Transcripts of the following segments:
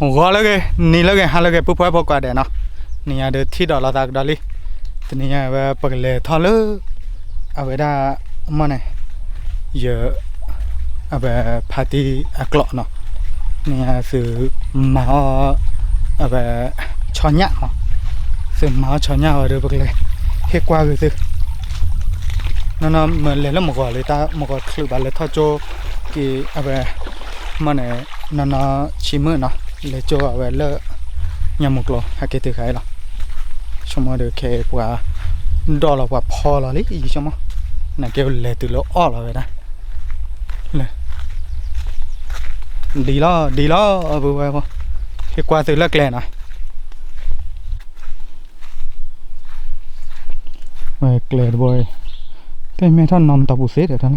gõ lagi ni lagi hal lagi pupai pokok ada no ni ada tidak lah tak dali ni apa pakai thalu apa dah mana ya apa party aklok no ni sự mau apa chonyak no sự mau chonyak ở đây pakai hết qua rồi sự nó mà lấy là một gọi lấy ta một gọi khử bà lấy thao cho cái apa mana nó chỉ mưa nó lấy cho apa lỡ nhà một lò hay cái thứ khác là xong rồi được cái quả đó là quả phò là lấy gì xong mà là kêu lấy từ lỗ ó là vậy đó đi lo vừa vừa cái quả từ lắc lẹ này về lẹ rồi cái mấy thằng nằm tập bút xếp ở đây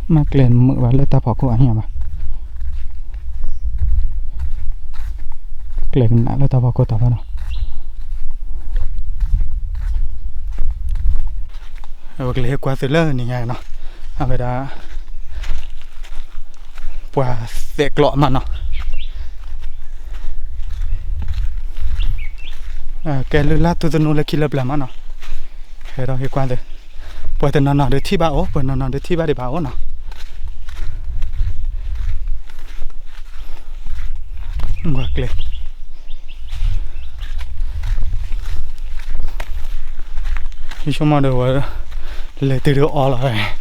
mà kèn mượn vào lấy tập học của anh em mà kèn nãy lấy tập học của tập vào nào rồi cái qua từ lớn như này nó à vậy đã qua sẹt lọ mà nó cái lưỡi lá tôi nó là kia lập làm nó thế đó cái quan đấy bởi vì nó được thi báo bởi nó được thi báo để báo nó ngược lên khi chúng mà được lấy từ đó ở lại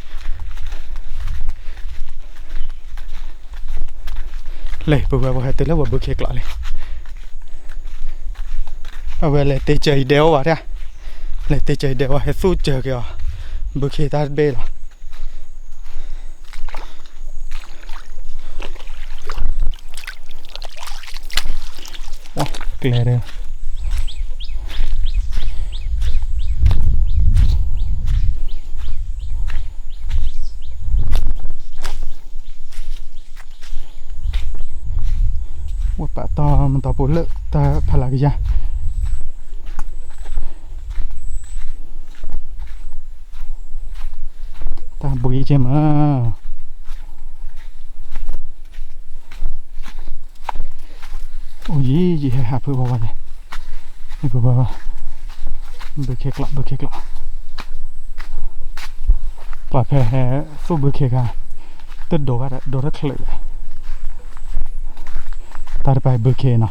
lấy bữa hai từ đó bữa kia lại ở về lấy tê chơi đeo vào ra lấy tê chơi đeo vào hết suốt chờ kìa bữa kia ta bê là kìa đây một bả to mình to bốn lợ ta phải là cái gì ta bùi chứ mà ôi gì hạp vừa vào này vừa vào bữa khét lọ và phải số bữa khét à tất đồ rất lệ ta phải bữa khét nào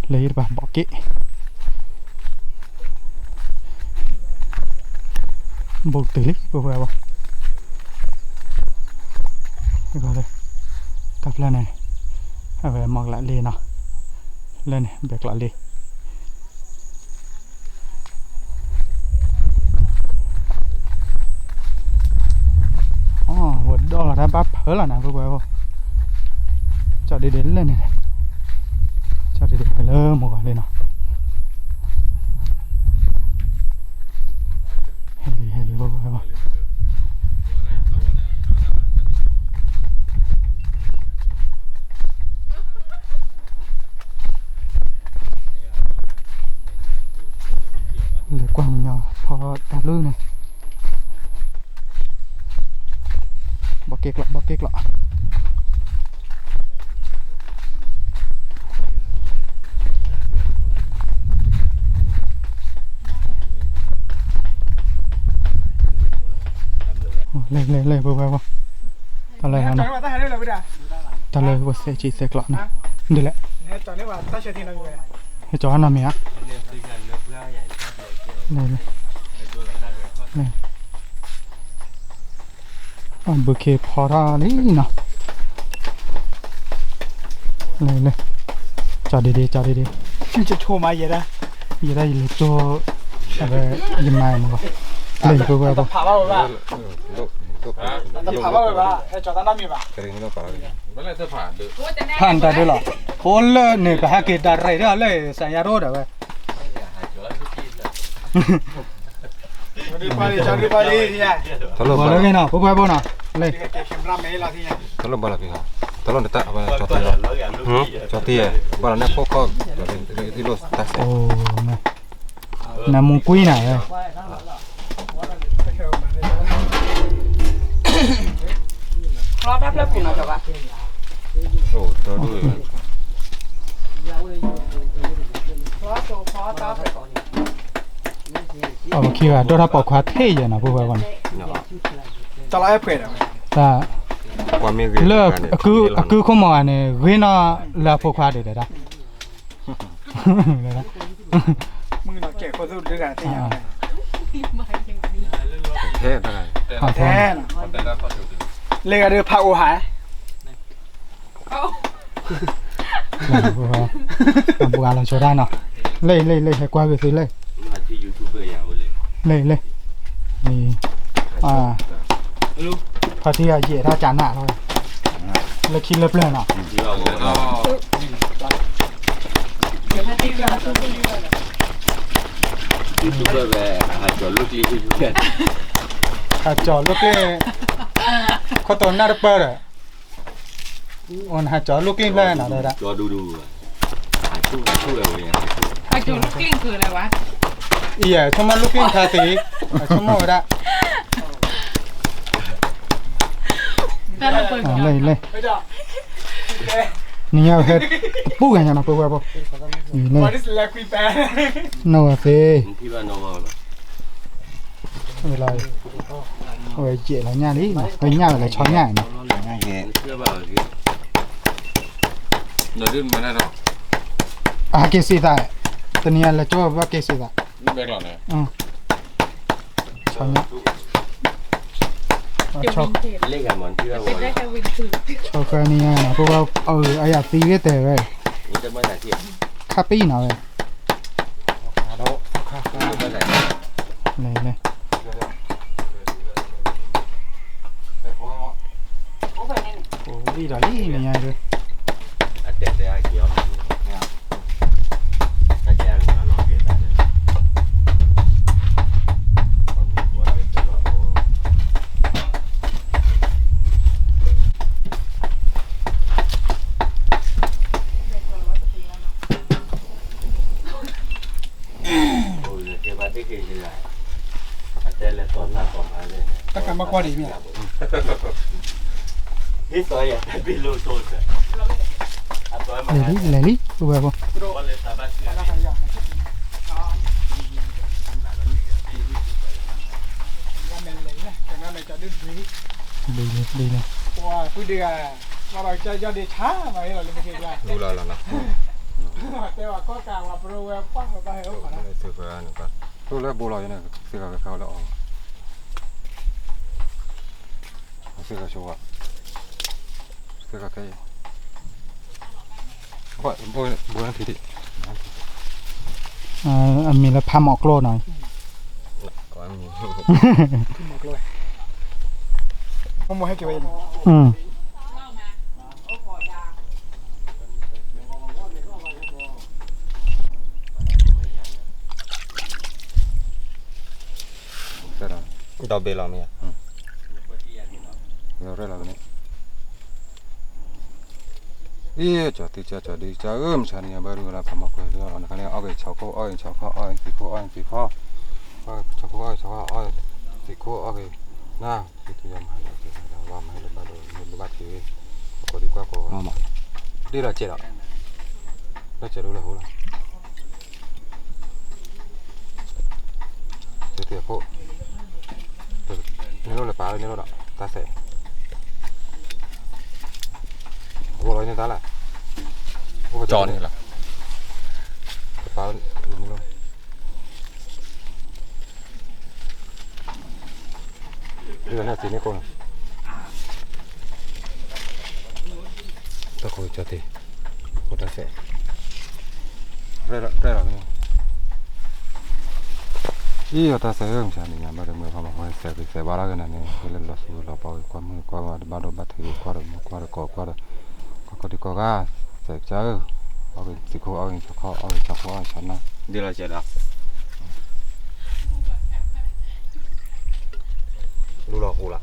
lấy bà bỏ kỹ buộc từ lít vừa vào vào đây tập lên này về mặc lại liền nào lên này bẹt lại liền vượt đó là đã bắp hở là nào vừa vào cho đi đến lên này cho đi đến lơ một gọi lên nào heli vừa vào lấy quăng nhỏ phò ta lư này bỏ kẹt lọ lên vừa vào ta lời nào ta lời vừa sẽ chỉ sẽ lọ này đi lại cho nó nằm á này bữa kia phò ra đấy nào lên cho đi cho chua mai vậy đây là cho về dìm này mà lên cô vào tập vào ba cho ta nằm đi ba phan ta đây là hôn lên này cả cái đàn này đó lấy sang nhà rồi đấy đi qua đi nha. Thalo bao nhiêu nào? Bố bao nào? Lên. Thalo bao nhiêu? Thalo để ta cho tiền. Cho tiền. Bao nhiêu phô con? Đi lột ta. Ồ này. Nằm mùng quý này. รอดับแล้วปุ่นเอาจ้ะวะ โอ้ตัวด้วย รอโตพอต่อไปก่อน เอามาคิดว่าตัวถ้าปอกควาเท่ยังนะพวกเราก่อน เนาะ ตลาดเปิดอ่ะ แต่ ความมี เลิกคือเขามองอันนี้เรียนแล้วพวกควาเด็ดนะเลยนะ มึงเนาะแก่คนสุดด้วยกันที่ยัง เท่เท่าไหร่ ขอโทษ แท้เลยก็เดือพาโอหาย พวกเราพวกเราโชว์ได้เนาะเลยให้กว่าก็ซื้อเลย มาที่ยูทูบเบอร์อย่างเลย เลยนี่พอที่เหยียดถ้าจานหน้าเราเลยคิดเล็บเลยเนาะ ที่ว่าโอ้ เดี๋ยวถ้าที่กัน ยูทูบเบอร์แบบหาจอลูกลียูทูบเบอร์ ถ้าจอลูกเล่เขาตัวหน้าเปิดอ่ะวันหาจอลูกเล่นเลยนะเลยละ จอดูหาชู้เลยเว้ย ไอ้จูลูกกลิ้งคืออะไรวะ อีอ่ะชั่วโมงลูกเล่นทาสีชั่วโมงละ แต่เราเปิด เลย ไม่จ้ะ นี่เอาเฮ็ดปูกันยังนะปูแบบนี่เลย วันนี้แลกคุยแปร โน่สิ ที่ว่าโนมาเนาะ เวลาโอ้ยเจ๋แล้วเนี่ยนี่ไปเนี่ยอะไรช้อนเนี่ยนะ ง่ายแค่เชื่อเปล่าสิ เดี๋ยวดิ้นมาแน่นอน เกสิตาตอนนี้เราจะว่าเกสิตา เบรกหล่อเนี่ย ช้อนเนี่ย เดี๋ยว ชอบ วินเทจ เล่นกับมันที่ว่า เป็นได้แค่วินคือ ชอบกันนี่นะเพราะว่าไอ้ยาตีก็แต่เว้ย นี่จะไม่ไหนที่ คาปีหน่อยเว้ย ฮัลโหลไม่ไหน เลย โอ้ไปนี่ โอ้ดีดอลี่นี่ไงเลย อาเตะเตะไอ้เขียวถ้าแจ้งมาลองเปลี่ยนได้เลย che va te che ce l'hai a te le torna con male ตะกันมากกว่าดีเนี่ย e poi è bello tutto a tua เลยลิปูแบบ vuole stamattina ว่าแมนเลยนะแต่งานในจะดื้อดี ดีเลย ว่าพูดดีกันว่าเราจะยอดดีช้าไหมเราเลยไม่เคยได้ nulla la no แต่ว่าก็กล่าวว่าโปรแกรมปั้งไปให้เขานะ se fa anni qua tu le bola io ne si fa che cavolo ho si fa ciò si fa che qua buon fidi มีแล้วพาหมอกโลหน่อย qua mi ขึ้นหมดเลยเขาโมให้เก็บไว้ da bella mia allora la ne io già ti già di già chani ba ru la phama ko lo na khane age chao ko age chao ko age ti ko age ti ko chao ko age chao ko age ti ko age na ti tu ya ma la ti da wa ma le ba do ba ti ko di kwa ko ma di la che la che lo la ho la ti ko nelo le pa nelo da ta se vô lại nên ta lại tròn này là pháo đúng luôn bây giờ này thì con ta coi cho thì cô ta sẽ đây là cái io ta sẽ không sao nhà mà được mưa phong hoa sẽ bao cái này này lên lò xù lò bò qua bao đồ bát thì qua được qua được có đi có ga sẽ chơi ở cái chỉ có ở cho khó ở chắn này đi là chạy đó lu lò hù là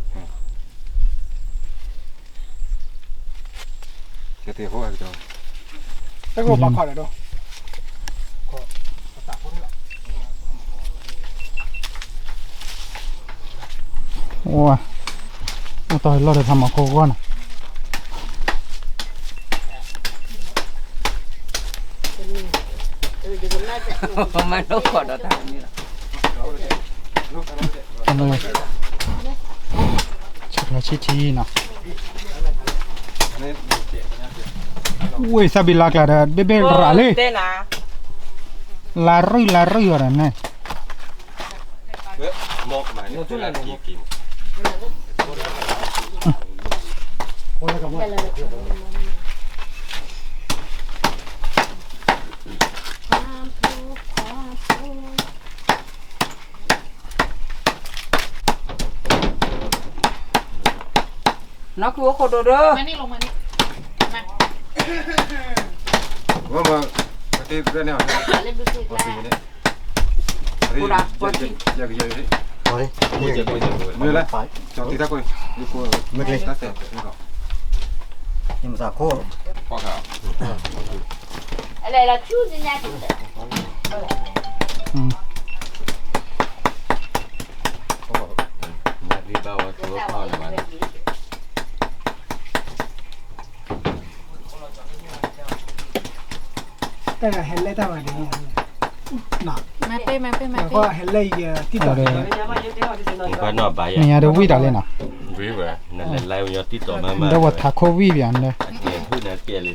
sẽ tiền hú ai cho แล้วก็ปักขอดเลยดูก็ตัดพวกนี้แหละ โอ้ยต่อยเราได้ทำหมอกโคก่อน มันลูกขอดทางนี่ล่ะ ทำไมชุดละชีเนาะอุ้ยซาบิลากลาดเบเบราเลย เต้นะ ลารุ่ยอะไรเนี่ย มอกมาเนี่ยตัวละกี่กิม nó cứ có đồ đó มานี่ลงมานี่มา ว่ามาที่เรื่องนี้ว่าสิ่งนี้อยากเลยมือละจอดที่ตะกุยดูกูมือเล็กตั้งแต่นี่ก็ nhưng mà sao khô พ่อข่าว อะไรล่ะชู้เนี่ย ดีบ้าว่าตัวพ่อเลยมัน แต่เห็นเลยแต่ว่าดีหนัก มาเป้มาเป้มา แต่ เป้ ก็เห็นเลยที่ต่อ ก็นอนไป เนี่ยเดี๋ยววิ่งได้เลยนะ วิวนั่นแหละไล่ยอดที่ต่อมา เดี๋ยวว่าถ้าโควิดอย่างเนี่ย เกี่ยพูดนะเกี่ยเลย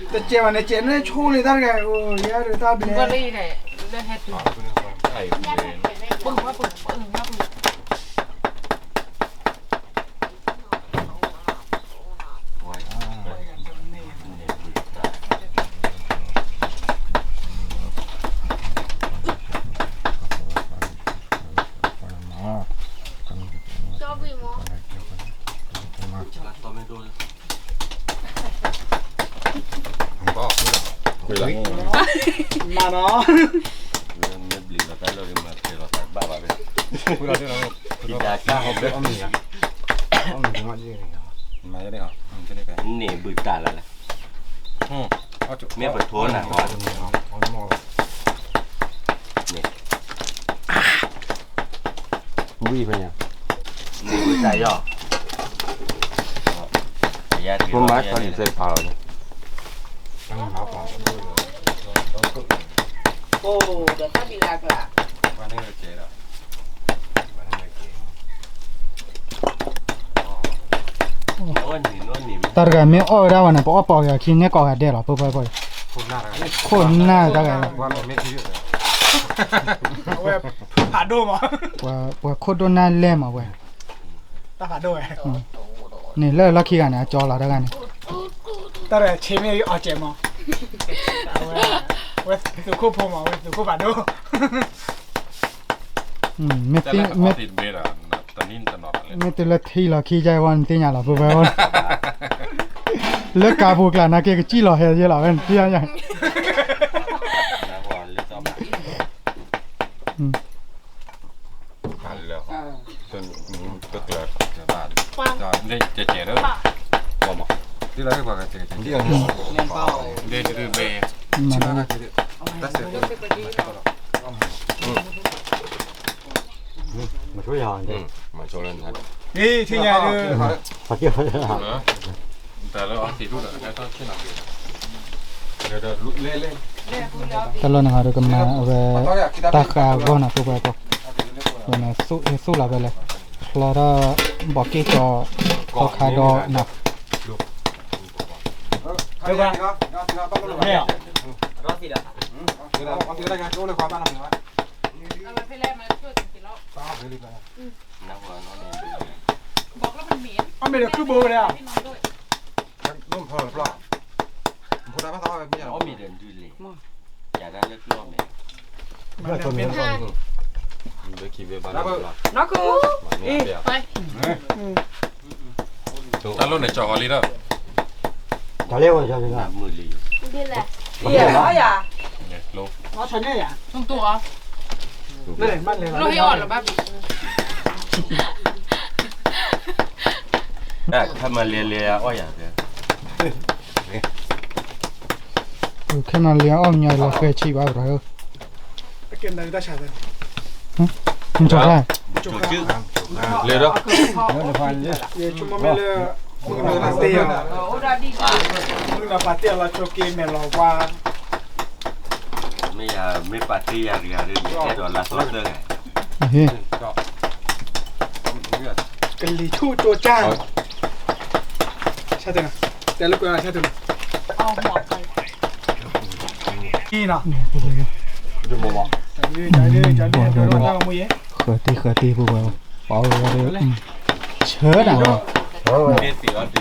แต่เจ้าเนี่ยเจ้าเนี่ยชูเลยตั้งแต่โอ้ยาดูตาเบล ก็เลยเลยเลยแฮตดู ไอ้เวร ปึ้งว่าปึ้งว่าปึ้ง ชอบวิ่งมั้ง ก็คุยละ มาเนาะ ไม่บลีเราได้เรามาเจอเราบ้าบ้าเลย กูเราที่เรา กินยาฆ่าเขาแบบ มีอ่ะมีมาที่นี่มาจะได้เหรอจะได้กัน นี่บึกตาแล้วแหละ เอาจุด เมียเปิดโทนนะว่า เอาหม้อ วิ่งไปเนี่ยนี่บึกตายย่อยาที่ คุณมาตอนนี้เสร็จเปล่าเนี่ยตั้งหาเปล่า ô để ta bị lạc là วันนี้เราเจอแล้ววันนี้เราเจอ โอ้ยนี่โน่นนี่ ตาร์กามีอ้อได้วันนี้พอปอกอยากกินเนี่ยก็ได้หรอปุ๊บ คนหน้าอะไร คนหน้าตาร์กา ว่าไม่ที่เยอะ เว้ยผ่าดูมั้ง ว่าโคตรน่าเล่มาเว้ย ตาผ่าดูไง นี่เลิกลักขี้กันนะจอละตาร์กานี่ แต่เชมีเอาเจมั้งเว้ยสุขุพงมั้งเว้ยสุขุผ่าดู ไม่ แต่ ติ ละ ไม่ ติดเบรอะตอนนี้ตลอดเลย ไม่ติละที่ละขี้ใจวันที่ไหนละปุ๊บวันเลิกกาบุกละนะเกจี้หล่อเฮียยี่หล่อเป็นที่ยัง นะว่าเรื่องต่อมาหันแล้วจนก็เกิดจะบ้านจะได้เจ๊ๆแล้วบอกบอก ที่เราเรียกว่าเจอที่เรา men bao ได้คือเบ ชื่ออะไรเจอตั้งเสร็จ mà số giờ thì มาโชว์เล่นทัน นี่ที่ไงดู phải kêu phải là แต่แล้วเอาสีรุ่นแล้วก็ขึ้นหนักเดี๋ยวเล่น ตลอดนะครับเราก็มาเอาไปตากก่อนนะปุ๊บก็วันนี้สู้ละไปเลยเราได้บอกกี่จอเขาขายดอนะ เดี๋ยวก่อนเนี่ย đó thì đã เดี๋ยวเอาที่ได้กันโจ้เลยความบ้านเราเหรอ เอามาไปแลกมาช่วยกินแล้ว ป้าไปรีบเลย นักว่าน้องเนี่ย บอกแล้วมันเหม็น เอาไม่ได้คือโบเลยอ่ะ พี่น้องด้วย นุ่มพอหรือเปล่าพูดได้ไหมตอนไม่อยาก อ๋อมีเดินดูเลยอยากได้เลือกรอบเนี่ย มันเป็น เลือกคิดไว้บ้าง nó cứ เนี่ยเดี๋ยว ไป ถ้ารุ่นไหนจอลีแล้ว chào leo rồi chào leo มือลี ดีแหละ yeah đó à เนี่ยลง nó thành này à ตรงตัว đây mắt này เราให้อ่อนหรือบ้า ถ้ามาเรียอ้อยอย่างเดียว แค่นั้นเลี้ยงอ้อมใหญ่เราเคยชี้ว่าเรา cái này ta trả rồi คุณจบได้ จุดชื่อเรียแล้ว ये cuma mele mungkin nanti ya udah đi mungkin dapat ya lah coki melo wa ไม่ ไม่ปาร์ตี้อะไรกันเลยแค่โดนลาโซ่เตอร์ไง เฮ้ย ก็เนี่ย กันลีชู่ตัวจ้างใช่ตัวนะแต่ลูกก็ใช่ตัวนะ เอาหัวไป นี่เนาะ ดูมอง ใจดื้อเดี๋ยวเราทำมือเยอะ khởi ti phụ bờ bảo rồi chớ nào Rồi,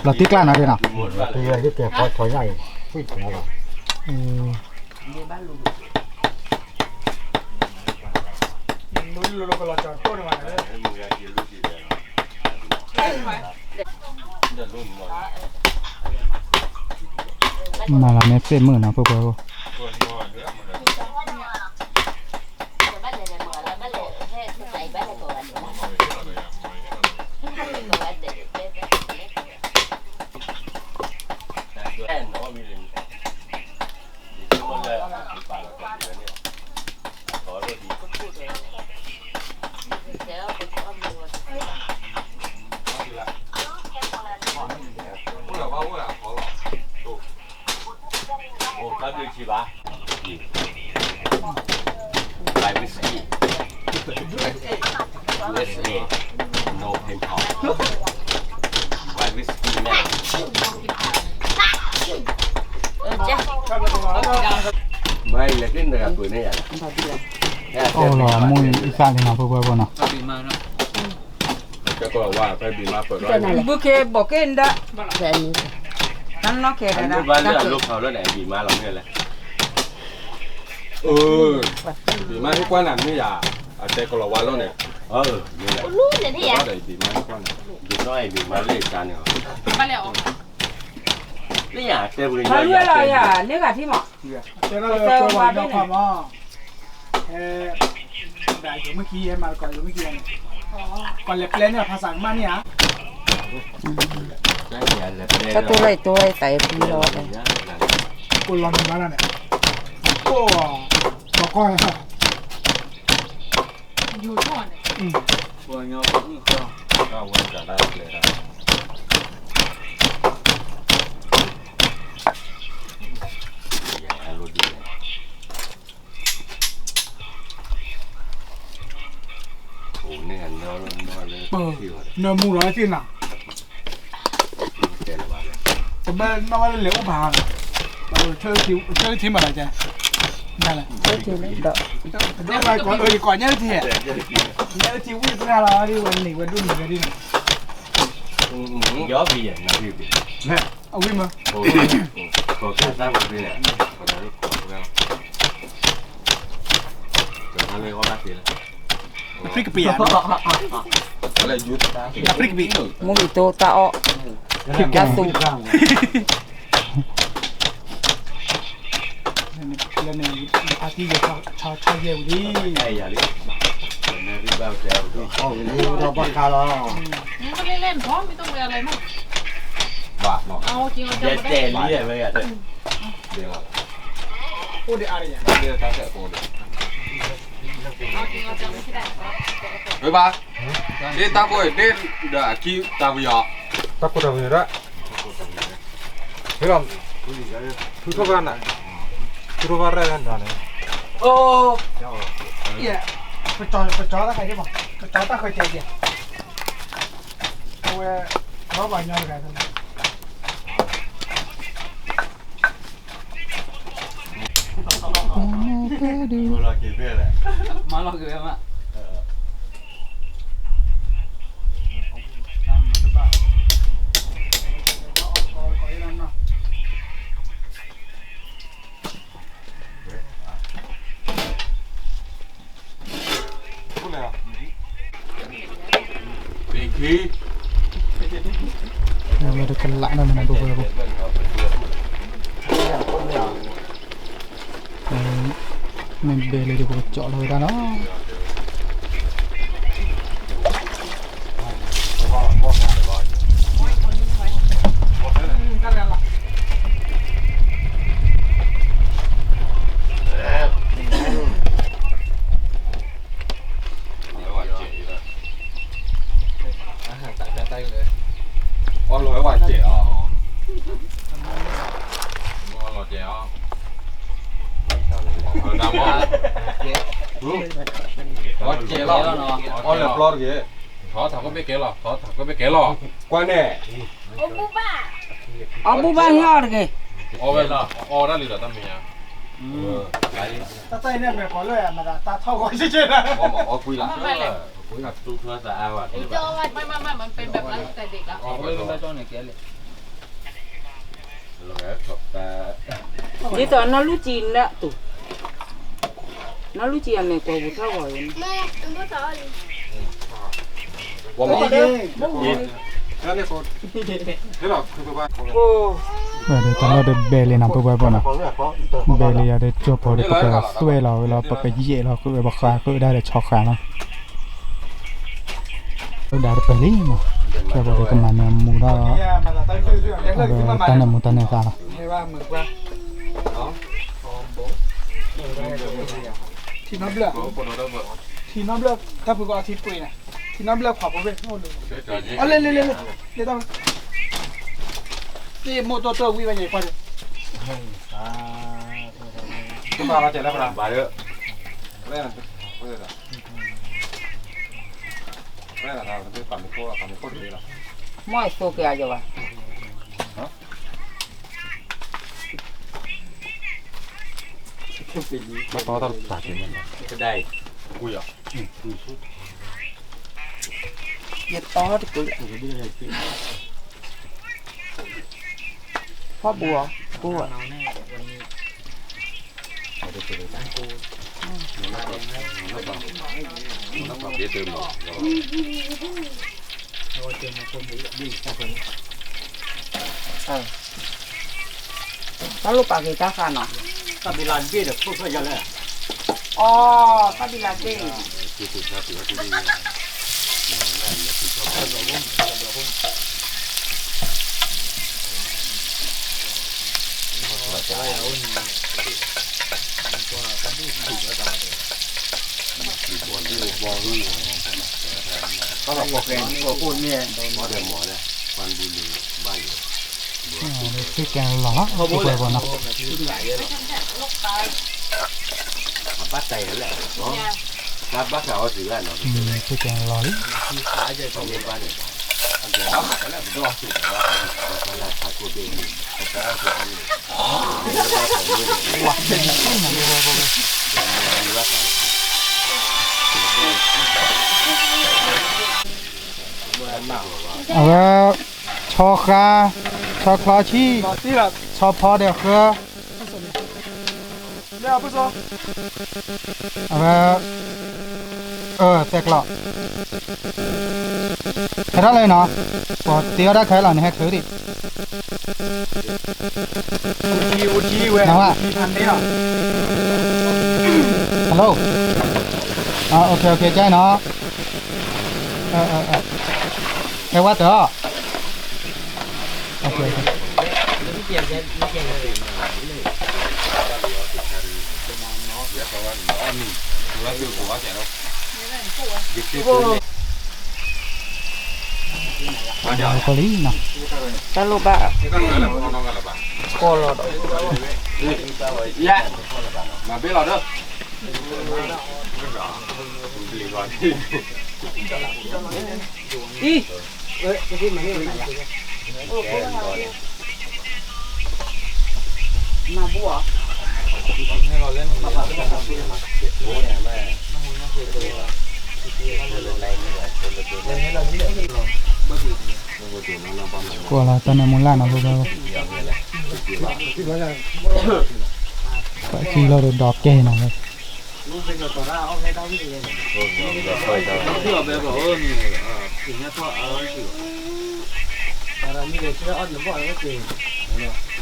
là tiếc lan nào đây nào thì cái tiền có thói này, quýt nó rồi. Lulu kalau contoh di mana? mà là mẹ phê mưa nào phụ bờ Like whiskey. USA. No pen pop. Like whiskey man. ไม่เล็กนิดนึงปืนนี่อ่ะ ô là mùi xa thì nào phụ bờ nào ก็ว่าไปบีมาเปิดร้าน บุเคบอกเกนดะนั่นนอกเค อัน ดะ นี้บ้านเรื่องลูกเขาแล้วไหนบีมาเราเนี่ยแหละ บีมาที่กว้านนั่นไม่อยากอาจจะคนละวันแล้วเนี่ย นี่แหละ รู้เลยที่อ่ะ ก็ได้บีมาที่กว้าน บีน้อยบีมาเล่จานเนี่ย มาแล้ว นี่อยากเต็มเลย เขาเรียกอะไรอ่ะเนี่ยกะที่หมอ Jangan lupa buat apa. Dah jom kian mal kau jom kian. Kau leplen niภาษาmana ni ah? ก็ตัวไรตัวไรไต่ปีรอไป Kau lawan mana ni? Oh, pokok ya. อยู่ช่วงเนี่ย ก็วันจะได้เลยนะโอ้เนี่ยนอนเลย Nemu lah sih nak. เจ๋งว่ะ Sebab nama dia lewat bahang. Baru chơi mana je? Dah lah. ก็คือดอก Dia mai kau kau nyari dia. Nyari dia wui pernah lah di wan dun ni ni. ย้อนบีอ่ะนะบี Awi mah. โอ้ก็แค่ตั้งบีเนี่ยก็ได้ขอแล้วเดี๋ยวทะเลก็ได้ทีละ Prik pian. อะไรยุทธ Prik pi. มุ้งโตตาออยาสู Ini hati dia cak ye ni. ไอ้ยาลิแม่พี่บ้าแก้ว Ồ, cái nó bắt cá đó. มึงก็เล่นๆพร้อมไม่ต้องไปอะไรมั้ง บาทเนาะ เอาจริงเอาจั เจ๊ ง เจ๊เลี้ยเลยอ่ะเด็ก เดี๋ยว Oh dia ada ya. เดี๋ยวตั้งแต่โตเลย เอาจริงเอาจังไม่ได้ เฮ้ยบ้าเดี๋ยวตาโวยเดี๋ยวเดี๋ยวคิวตาไปยอตาโกตาไปละเฮ้ยลองทุกคนน่ะทุกคนอะไรกันนะเนี่ย โอ้ Iya. Pecah tak kayak dia, pecah tak kayak dia. Kau berapa banyak kayak tu? เราคิดเพื่ออะไร มาลองกันมั้ย พูดเลยอ่ะ เป็นขี้ là được cân lạ đâu này phụ bờ mình về lấy được một chỗ rồi ta nó Ôi lỗi quả trẻ Ôi lỗi trẻ Đam mô. Có chế lọ. Có lợp lọt kìa. Thỏ thỏ có biết kế lò, thỏ có biết kế lò. Quan nè. Ô bố bà. Abu bang ngor ke. Ô bây giờ, ô đã lì được tâm mình à. ta tayเนี่ยแบบขอเลยอ่ะมาตาเท่าก่อนใช่ไหม Ô mà ô quy lại. คุยกับตู้เพื่อจะเอาอ่ะ ไอ้โจ้ว่า ไม่มันเป็นแบบนั้นแต่เด็กอ่ะ อ๋อไม่รู้ได้จ้องไหนเกลี่ยแล้วจบแต่ Ni to nó lu chin đó tu. Nó lu chin mẹ ko bu thao rồi. แม่เป็นผู้สอน Ô mà. Thế này cô. Thế là cứ ba. Ô. เดี๋ยวตอนเราเดินเบลีนำไปไว้บ่นะเบลีอะเดี๋ยวจบพอเดี๋ยวก็สวยเราปกติเราก็บักขาก็ได้ช็อกขาเนาะได้ไปเลยมั้งแค่บอกก็มันมูดา เนี่ยมาตาtay chơi chơiยังเลยมา ตอนนั้นมูตอนนั้นซาละ ให้ว่ามือว่า Đó. ทีน้ำเลือด คนเราได้เบอร์ ทีน้ำเลือดถ้าพูดก็อาทิตย์ปุยนะทีน้ำเลือดขวบไปโน่นเลย เดี๋ยวจะยิง เอาเลยเดี๋ยวต้องนี่โมตัววิ่งไปใหญ่กว่าเลย Chúng ta chạy ra làm bài nữa. Đây là bây giờ. Đây là nào tôi cầm cái cô đi là. Moi so ke aja wa. Nó có tao tả tiền mình. cái đây cùi à Ye to thì ku. Pha bùa, cu à. nó còn biết từ một Kalau pakai takan no. Kabilan dia dah pun saja lah. Oh, kabila ke. cái từ ra từ cái đi Kalau kau pun ni. mỏ đây quan đi lì bay คือแกงหล่อไปไว้บ่นะ bắt tay nữa lại đó bắt đầu xử là nó คือแกงหล่อ không liên quan đến anh giờ đó cái là do chủ là phải của bên cái của anh cho kha chi นี่แหละ choพอเดี๋ยวคือ เดี๋ยวผู้สอน แตกหล่อแค่นั้นเลยเนาะพอเตี้ยได้แค่หล่อนี่ให้ถือดิ อูจีเว้ยมีพันนี้หรอ ฮัลโหลโอเคใจเนาะไอ้ว่าเต๋อโอเคโคลีนะ Kalau ba Kolot. Dạ. Mà biết lọt đâu. ih. Mà bùa. Của là tên này muốn làm nó luôn đâu phải khi lo được đọt kê nào rồi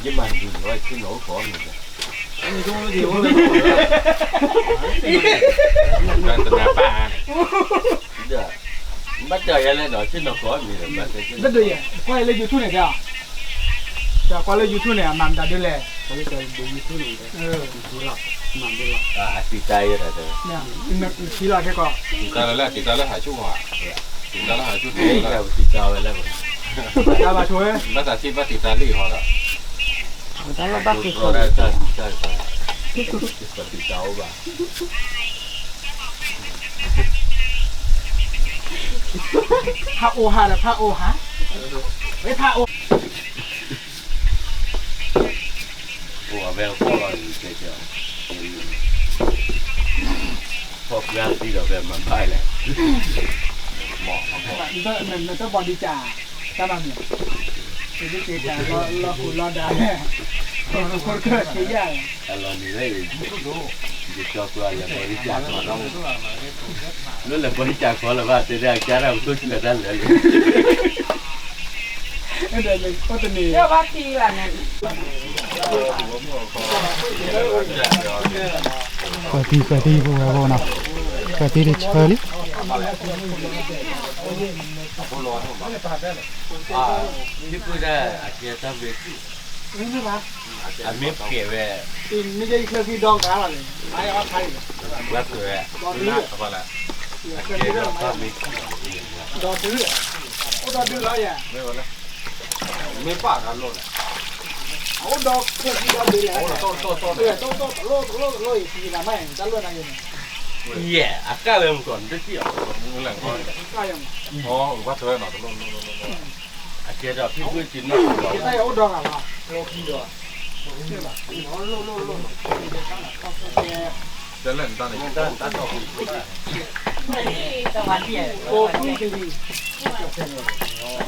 Với màn gì rồi cái lỗ của mình. Tình là ba. Bắt trời lên rồi chứ nó có gì rồi bắt trời. rất được quay lên YouTube này kìa giờ quay lên YouTube này làm đã được lẹ quay lên YouTube này Thì tay rồi rồi. nè chỉ là cái con Thì ta là hải chú hỏa. Thì ta là hải chú thế là thì cao lên. ra bà chuối Bắt ta xin bắt thì ta đi họ rồi. Kalau ba ke. Rồi đây trời trời. พระโอหะหรือพระโอหะไม่พระโอ 我没有过了这条，พอเพื่อนที่เราแบบมันไปแล้วหมอครับ มันต้องบอดี้จ่าตั้งแต่เนี่ยคือที่เจ๊จ่าเราคุณเราได้คนเกิดที่ใหญ่ เรานี่ได้จะจอดตัวอย่างบริจาคมาต้องนั่นแหละบริจาคขอละว่าจะได้แค่เราตุ้งกันนั่นเลย เดี๋ยวเลยก็จะมี เดี๋ยวว่าตีละนั่น กะทิพวกเราบ่เนาะกะทิได้เชอลิ ที่พูดได้อาเจียตั้งเวที นี่ใช่ไหม อันนี้เก็บไว้ ตีนไม่ใช่เครื่องที่ดองกันหรอกเลยไอ้เอาไทย รักเลย ดองดื้อ เอาไปละ เครื่องที่ดองกันดองดื้อโอ้ดองดื้อแล้วอย่า ไม่ปากกันโลด โอ้ดองเครื่องที่ดองดื้อแล้วโตโลอีกทีละไม่จะเลื่อนอะไรเนี่ย เย่อากาศเริ่มก่อนได้เที่ยว หลังก็ ก็ยัง อ๋อว่าเธอหน่อยต้อง อาเจียจะพี่พูดจริงนะ ใช่โอ้ดองอะไรโลคีดอใช่ป่ะโล จะเล่นตอนไหน ตั้งต่อพี่ โอ้คุยกันดี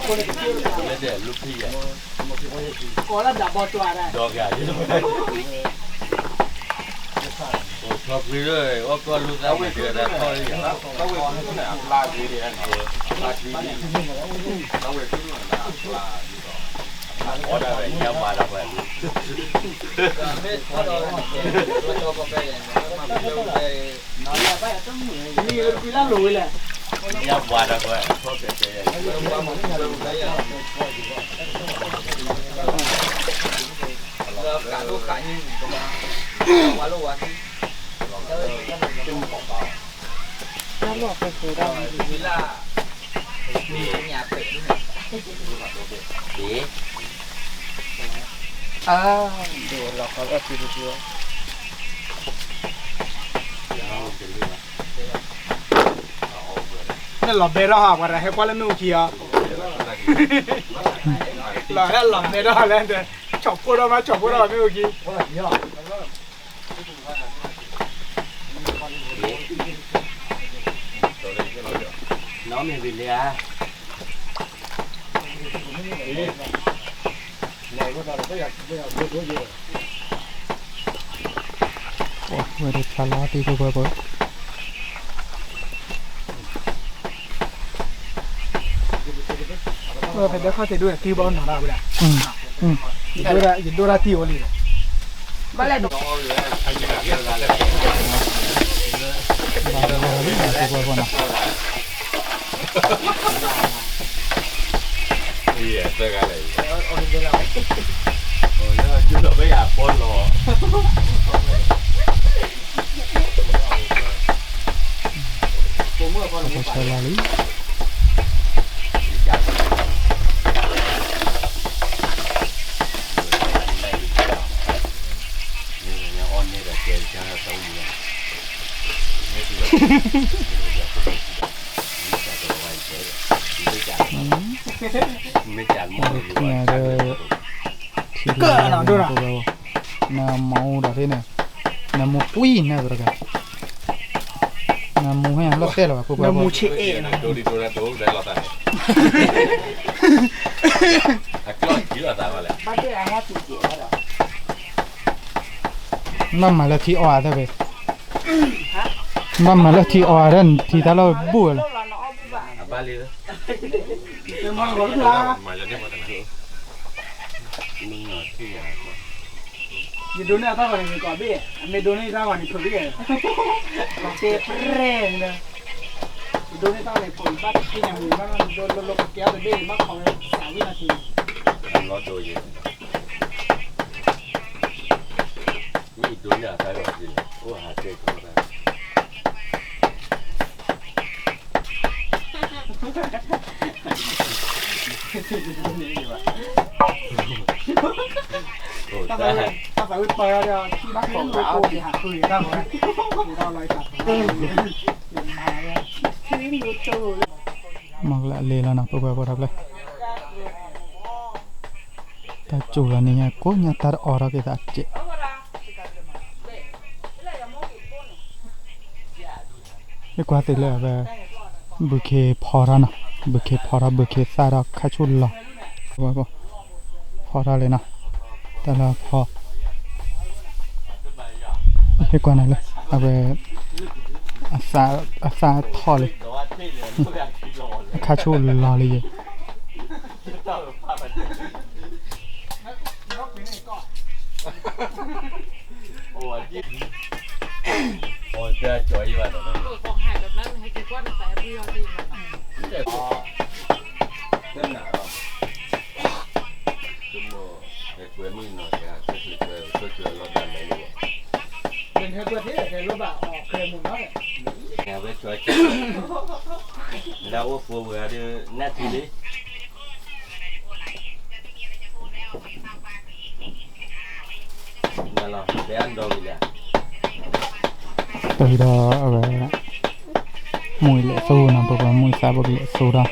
คนละคิว ไม่ได้ลูกพี่อ่ะ ก็ระดับบอตัวได้ ดอกใหญ่ยังไม่ชอบพี่เลยว่าก็ลูกสาวไม่เจอได้พ่ออย่าง ต้องเวทีที่ไหนลาดีดีลาดีดีต้องเวทีที่ไหนลาดีต่อ โอ้ได้เลยแค่มาแล้วแบบนี้ นี่คือล่าลุยแหละ ยับมาแล้วแบบพ่อเจ๊นั่นหล่อเบรอหากว่าให้ความละนุ่งเขียวหล่อนั่นหล่อเบรอแล้วแต่ฉกพูดออกมาฉกพูดออกไม่โอเค น้องมีวิลเลีย โอ้เวลาชาลาตีพวกเราบ่ เป็นเดี๋ยวเข้าใจด้วยที่บ้านหนาบุญอ่ะ ยินดูราตีโอลี บ่แล้ว พวกเราเนาะ นี่เจอกันเลยโอ้ยจุดเราไม่อยากพ้นหรอ ชาลาลิ ไม่จัดม เนี่ยเด้อที่เราพวกเราน้ำเมาดอกเนี่ยน้ำมูปุ้ยเนี่ยตัวกันน้ำมูให้อันล็อกเต้หรอพวกเรา มูเชเอนะ ดูดิดูนะดูได้หรอตาเนี่ยอ่ะก็คิดว่าตามาแล้ว บ่ได้อาหารสุกี้แล้ว นั่นมาแล้วที่ออดเว้ยนั่นมาแล้วที่ออดนั่นที่ถ้าเราบู๊ บ้านเลย เป็นมันหลงลา มาจะเนี่ยมาแต่ไหนมึงเหรอที่ไหน ยินดูเนี่ยถ้าวันนี้ก่อนพี่ไม่ดูนี่ถ้าวันนี้ถูกพี่เราเตะแรงเลยดูนี่ถ้าวันนี้ผลบ้านที่ยังมีบ้านโดนลงแก้วไปเบ้มาของ3 วินาที รถโดยยืนนี่ดูเนี่ยใครบอกจริงโอ้หาเจ๊ก็ได้โอ้ ถ้าใส่เปิดเดี๋ยวที่บ้านของเราที่หาคุยได้ไหมที่เราลอยตัดมาเนี่ยที่ดูตู้ mặc lại lê là nào tôi vào đọc lại ta chủ là này cố nhà ta ở ra cái ta chết cái quá tỷ lệ về bữa khi phò ra nè bữa khi phò ra bữa khi xa ra khá chút lọ vào phò ra lên nào ta là phò cái quan này là về xa thò lên khá chút lò lên Ôi trời trời như vậy rồi. ของหายแบบนั้นให้คิดว่าใส่เพื่อดี Đến nào rồi? Chúng mua để quên mình rồi thì sẽ thịt về tôi chưa lo đàn này luôn. เป็นเธอตัวที่เคยรู้แบบเคยมุนน้อย Nhà với trời đâu có phù vừa đi nát thì đi. Nhà lo để ăn đồ gì nè. từ đó về mùi lệ xô nè bố mùi xa bố lệ xô đó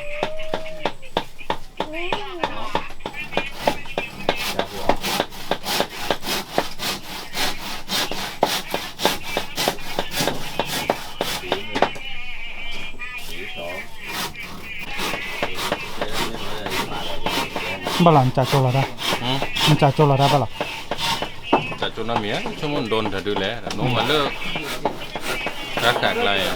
bao lần trả cho là ra mình trả cho là ra bao lần Chả cho nó mía, cho muốn đồn thì đưa lẽ, nó mà lỡ các khạc lại.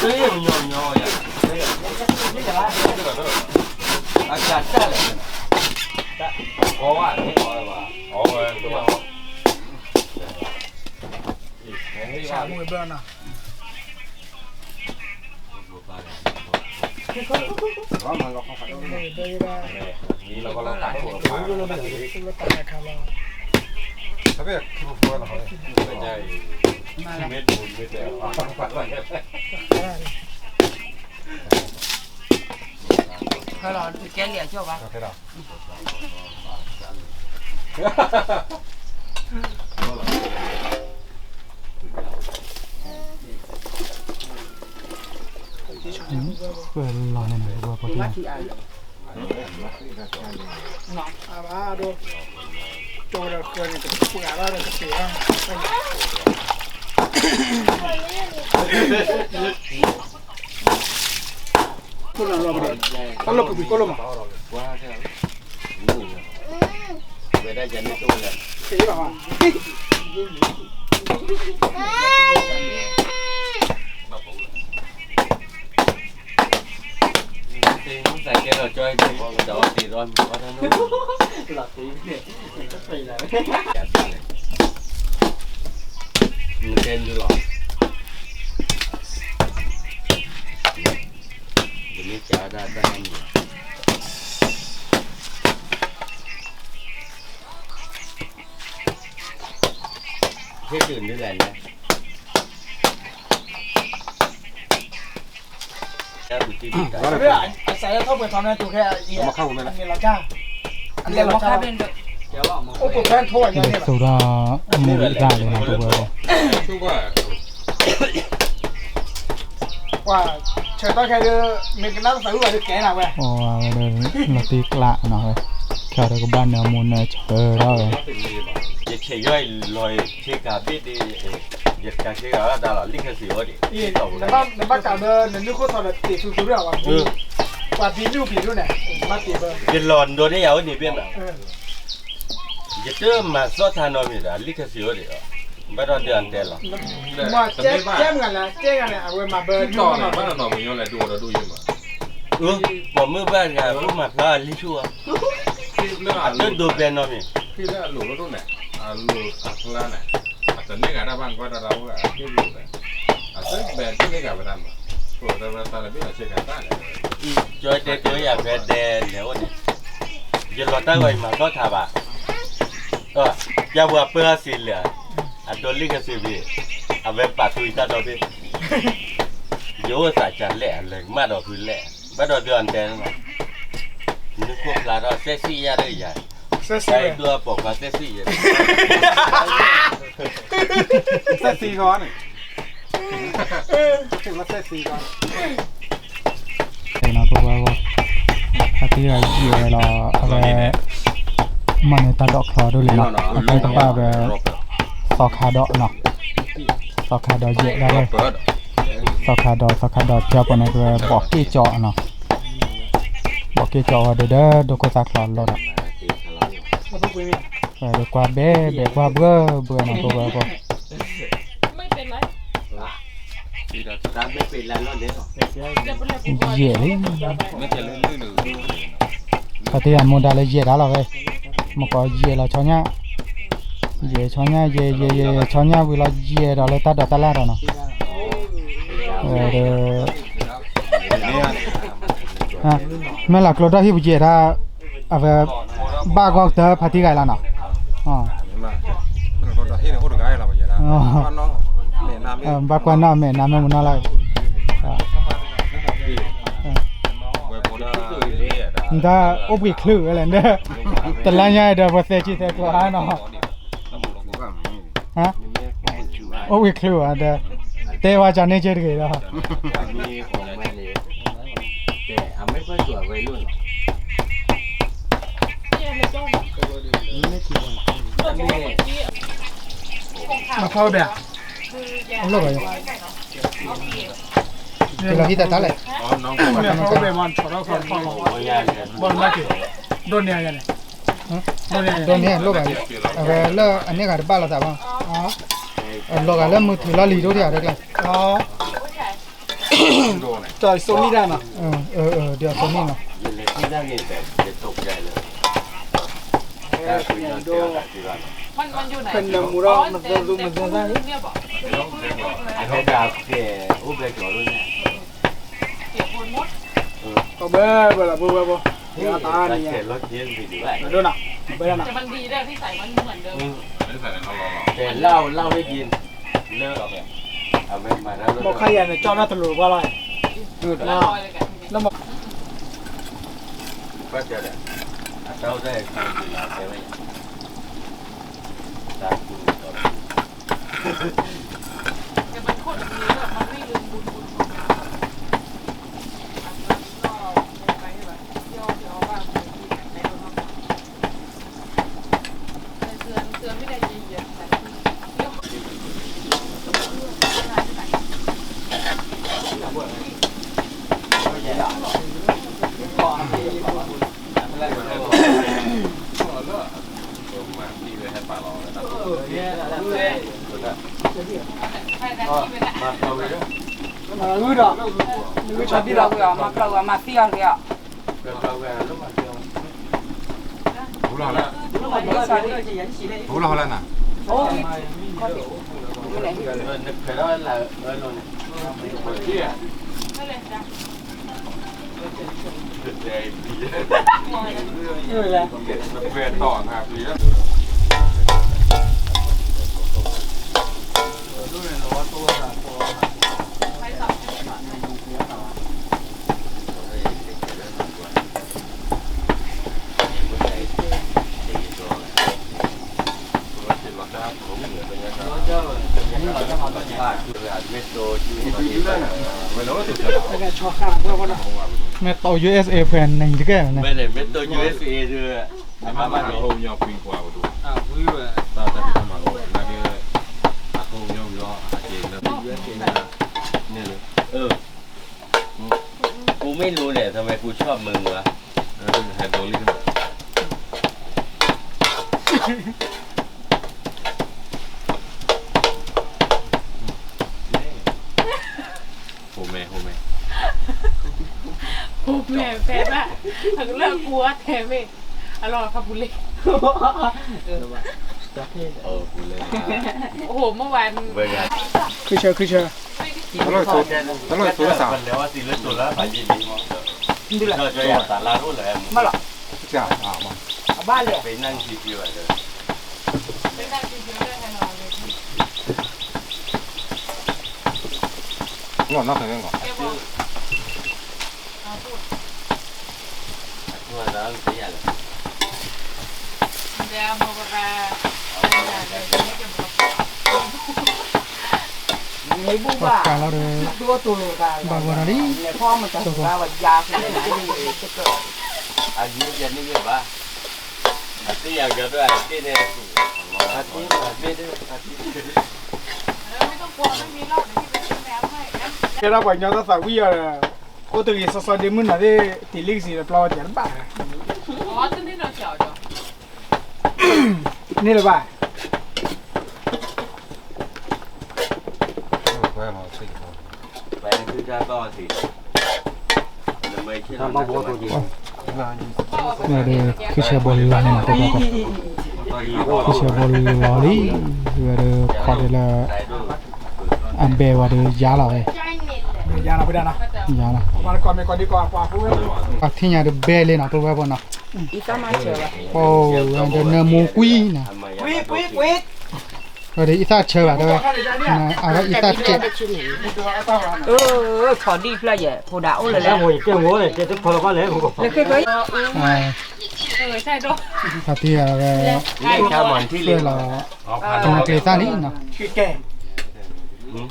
Cái nhỏ nhỏ vậy. À chả chả lại. Có à, thế có mà. Ôi, đúng không? Xả mùi bên nào Đó mà nó không phải đâu. đây là Nghĩ là có là tải của cái này khá là Sao biết khi một phút là hỏi. Bây giờ mét bùn mét đẹp. Không phải vậy. Thôi rồi cái lẹ cho bà. Thế nào? về lò này này vừa có tiền à ba đồ cho được cơ này cái phụ ra được cái tiền con nào làm được con lộc bị con lộc mà Qua thế nào? Về đây giờ đi tu là thế bảo à thì muốn xài cái rồi cho anh đi đó thì rồi mình có đó nữa là tí này rất tùy là mình khen đưa lọ mình trả ra ra năm thế đường như là này Không biết anh sẽ không phải thằng này tụi kia gì mà không này là cha anh Lẹ là một cha hai bên được. ô tụi quen thôi cái nhá lệ xô đó mùi raเลยนะตัวเว้ย Chú quá. wow trời tôi khai đưa mình cái nó phải uống được cái nào vậy โอ้เดี๋ยวเราตีกละหน่อยแค่เราก็บ้านแนวมุนเนี่ยเจอแล้วเลย จะเฉยย่อยลอยเชื่อกาบิดดิจะการเชื่อกาได้ละลิขสิทธิ์ดิ nó bắt cả đơ nó nước cốt thọ là tỷ số được à quả tí lưu phí luôn này bắt tỷ bơ จะหลอนโดนได้ยาวนี่เบี้ยแบบจะเจอมาสอดทานอมีละลิขสิทธิ์ดิไม่รอเดือนเดียวละ mà chém ngàn này à quên mà bơ Đó là bắt đầu nó mình lại đùa nó đùa gì mà. ผมมือบ้านกับผู้มาพลาดลิชัว Khi nó อันนั้นดูเป็นนอมี khi nó lũ nó đốt này. À lũ là này. À tận đây cả đã bằng qua đã đâu cả cái lũ này. À tới bèn cái này cả phải làm. Của ta là biết là chơi cả ta này. จอยเตยอยากเป็นเดนเดี๋ยวนี่จะรอตั้งไว้มาก็ทำอ่ะอย่าว่าเพื่อสิเหลืออันโดนลิขสิทธิ์อ่ะเว็บปัดตุยตาโดน โยสาจันแหล่เลยมาดอกคือแหล่มาดอกเดือนแต่นะนึกพวกลาดเซ็กซี่ยาได้ใหญ่ใส่ตัวปกก็เซ็กซี่ยา เซตซีก่อนถึงมาเซตซีก่อน Đây nó tôi vào cái gì là về mà người ta đọc khó đôi là cái tập ba về sọc hà đọ nó sọc hà đọ dễ ra đây sọc hà đọ cho bọn này về bỏ cái chọ nó bỏ cái chọ vào đây đó đâu có sạc lọt lọt rồi được qua bé để qua bữa nó tôi vào ไม่เป็นไร ตามไม่เป็นไรแล้วเนี่ย จะเป็นอะไรกู dễ đấy ไม่จะลื่นๆ cái tiền mua đá lấy dễ đó là vậy mà có dễ là cho nhá dễ cho nhá dễ cho nhá vì là dễ đó là ta đợt ta la rồi nó à mà là cái đó thì dễ ra à về ba góc tới phải đi cái là nào ba quan nào mẹ nam em muốn nói người ta ốp bị khử cái này nữa từ lá nhai được vật xe chỉ xe của hai nó hả ốp bị khử à được tê vào cho nên chơi được đó มีของแม่เลยแต่ไม่ค่อยสวยไว้รุ่น เนี่ยเลยจ้องmà khâu bè không lúc rồi cái là hít ta lại เนี่ยเขาไปมันเขาเราเขาเขาบอลมากี่โดนเนี่ยยังไงโดนเนี่ย đôi này lúc rồi về lơ anh ấy cả ba là sao không lúc rồi lơ mưa thử là lì đôi thì à được này อ๋อจอยโซนี่ได้มั้ย điều số này ยินเลยที่นั่งเห็นแต่จะตกใจเลยถ้าคุยกันเที่ยวกันที่บ้าน มันอยู่ไหน เป็นหมูเรามันจะรู้มันจะได้ เนี่ยบอก ไอ้เขาดาวแกอุ้มเลยก่อนรุ่นเนี่ย เสียคนมด ก็เบ้อละบ่เนี่ยตา ถ้า เนี่ย เข็นรถเย็นไปด้วย โดนอ่ะเบ้อน่ะ แต่มันดีได้ที่ใส่มันเหมือนเดิม แต่เหล้าได้กินเลิกเอาไปมาแล้ว บ่ใครอ่ะเนี่ยจอหน้าตลกว่าอะไร แล้วลอยเลยกัน แล้วบ่ ก็จะได้เต้าได้ทำดีใช่ไหมตาคุณ แต่มันคนดีแบบมันไม่ลืมบุญของเราไปแบบเที่ยวบ้างในรถเตือนไม่ได้เย็นแต่เที่ยว มาเข้าไปด้วย รู้ดอกรู้ชอบดีดอก mà cầu mà tiêu kìa เข้าไปแล้วมาเที่ยว หูเราแล้วหูเราแล้วน่ะ นึกเคยได้ละลงที่ ไม่เลยจ้ะ ใจดี นี่แหละ เวทต่อนะครับดีแล้ว แล้วก็ชอบข้างเพื่อนว่า mẹ tàu USA fan này chứ cái này ไม่ได้เป็นตัว USA ด้วยมาบ้าน โฮ เรา มยอปิงกว่าดูตาที่ทำมาแล้วนี่โฮมยอมยออาเจนแล้ว เนี่ยเลยกูไม่รู้เนี่ยทำไมกูชอบมึงวะ เป็นไฮโดรลิกโฮเม โอ้แม่แพ้ละถึงเลิกกลัวแทไม่อร่อยคาบุเล่ กูเลย โอ้โหเมื่อวาน เวลา คือเชื่อ ตลอดตัวสาว แล้วว่าสิเลือดตัวแล้วไปยินดีเราจะอยากสารารุ่นเลย จ้ามา ไปนั่งชิวๆเลย ไม่ได้จริงๆไม่ได้แน่นอนเลย ngọt nó phải ngọt ว่าแล้วเสียแล้ว เดี๋ยวมาบอกว่าไม่จำเป็น ไม่บู ปัก บ้าก าเราเลย ตัวตัวตา บาวารี เนี่ยพ่อมันจะว่าว่ายาคือไหนจะเกิด อันนี้ยันนี่เยอะป่ะอันที่อยากจะด้วยอันที่เนี่ยอันที่ไม่ได้อันที่ ไม่ต้องกลัวไม่มีรอบที่เป็นแมวให้ แค่เราบอกย้อนสาววิ่งก็ตัวนี้สดๆเดี๋ยวมึงน่ะได้ตีลิกสิปลอดอย่างบ้า อ๋อตัวนี้เราเฉาจ้ะ นี่เลยบ้า quay mà xịt ไปคือจะต่อสิทำไมที่เรา เนี่ยเดี๋ยวคือเชียร์บอลลาเนี่ยตัวก็คือเชียร์บอลลาลีเดี๋ยวขอเดี๋ยวอันเบว่าเดี๋ยวยาเราเอ้ ยาเราไปได้นะ ยาเรา มาก่อนไม่ก่อนดีกว่าป่าพูด ปักที่เนี่ยเดี๋ยวเบเลยนะตัวแบบนั้น อีตามาเชื่อว่า โอ้เดี๋ยวเนื้อหมูกุยนะ วิก เดี๋ยวอีตาเชื่อว่าเดี๋ยวอะไรอีตาเจ็บ ถอดดีพลายโหดาโอ้เลยแหละ cái tức thôi có lẽ không có แล้วเคย ใช่ด้วย ปาร์ตี้อะไร นี่ข้าวมันที่ เรื่ เลี้ อย ง ง เราตรงเกลซ่านี่นะ คือแก่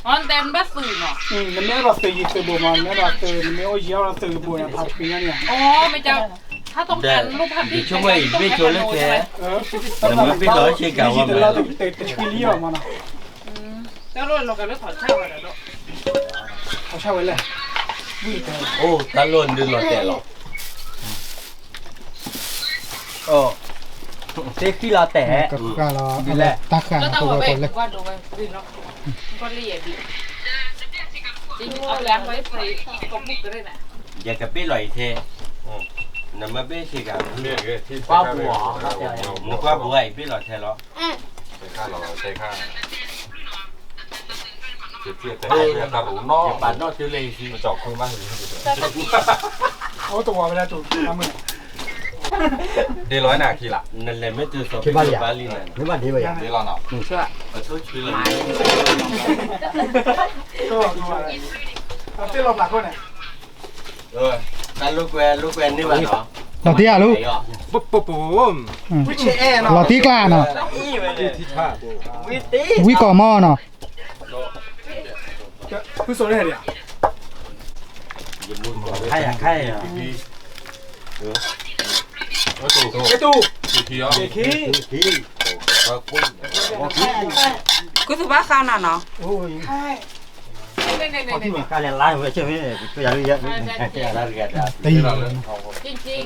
ออนเต็มบัสสื่อเนาะ มันไม่เราตื่นตื่นบ่มาไม่เราตื่นไม่โอ้ยเราตื่นบ่นะพัดปีเนี่ย อ๋อไม่จะถ้าต้องการรูปภาพที่ ช่วยไม่ช่วยเลยแกแต่มันไม่ร้อยเชี่ยเก่าว่า เราตื่นปีนี้ออกมานะ แล้วเรากันแล้วถอดเช่าอะไรแล้ว เขาเช่าไว้เลย โอ้ตะลุนดึงหลอดแก่หรอ thế khi là tẻ ก็เราตักกัน ก็ต้อง ตัว เอาไป คนเลย ว่าดูไปดิเนาะก็ละเอียดดีจริงเอาแรงไว้ใส่กบมุกก็ได้น่ะ อยากจะไปลอยเทน้ำมันเป็นสิ่งการ qua bùa นึกว่าบัวไอ้ไปลอยเทแล้ว Cái khá là cái khá Cái kia cái ta rủ nó ปั่นนอกจะเลยสิ Chọc không bao giờ เขาตัวเวลาตัวทำมือ Đi nói nào khi lạ นั่นแหละไม่ตื่นสดบาลีนั่น nếu mà đi vậy Đi lo nào เชื่อ ขอโทษชื่อ ก็เราเต้นรอบหลักคนไหน การลูกแวนนี่มันเหรอ เราตีอะลูก Búp búp búp วิเชแอร์เนาะ เราตีกล้าเนาะ วิก่อหม้อเนาะ คือโซนได้เหรอ hay à hay à ไอ้ตู้ Chị kia เด็กขี้ กูสุภาพข้าวน่ะเนาะ ôi เนี่ย cái này lai vậy chứ mấy cái giờ đi vậy แก่แล้วแก่แล้ว ตี จริง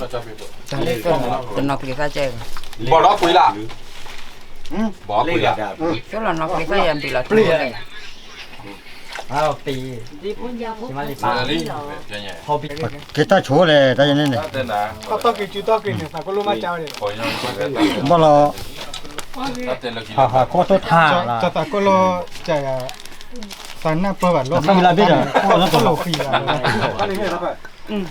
จะเล็กก็จะนอกลิกาเจง Bỏ đó quý lạ Bỏ เล่ quý น lạ กับ ก็เรานอกลิกายันตีละตัวเลย à tì chỉ mà đi Bà phá đi Cái nhẹ không biết cái ta chỗ này ta như thế này Tên là เขาต้องกินจุดต้องกินเนี่ยแต่ก็รู้มาเจ้าเลย Khỏi nhau có cái bao là Ta tên là kỳ hà hà có tốt thà จะ là ตะก็รอใจสันน่ะเปิดบัตรรอบ sao là biết rồi ก็โลฟีอ่ะ ก็เลยไม่รับอ่ะ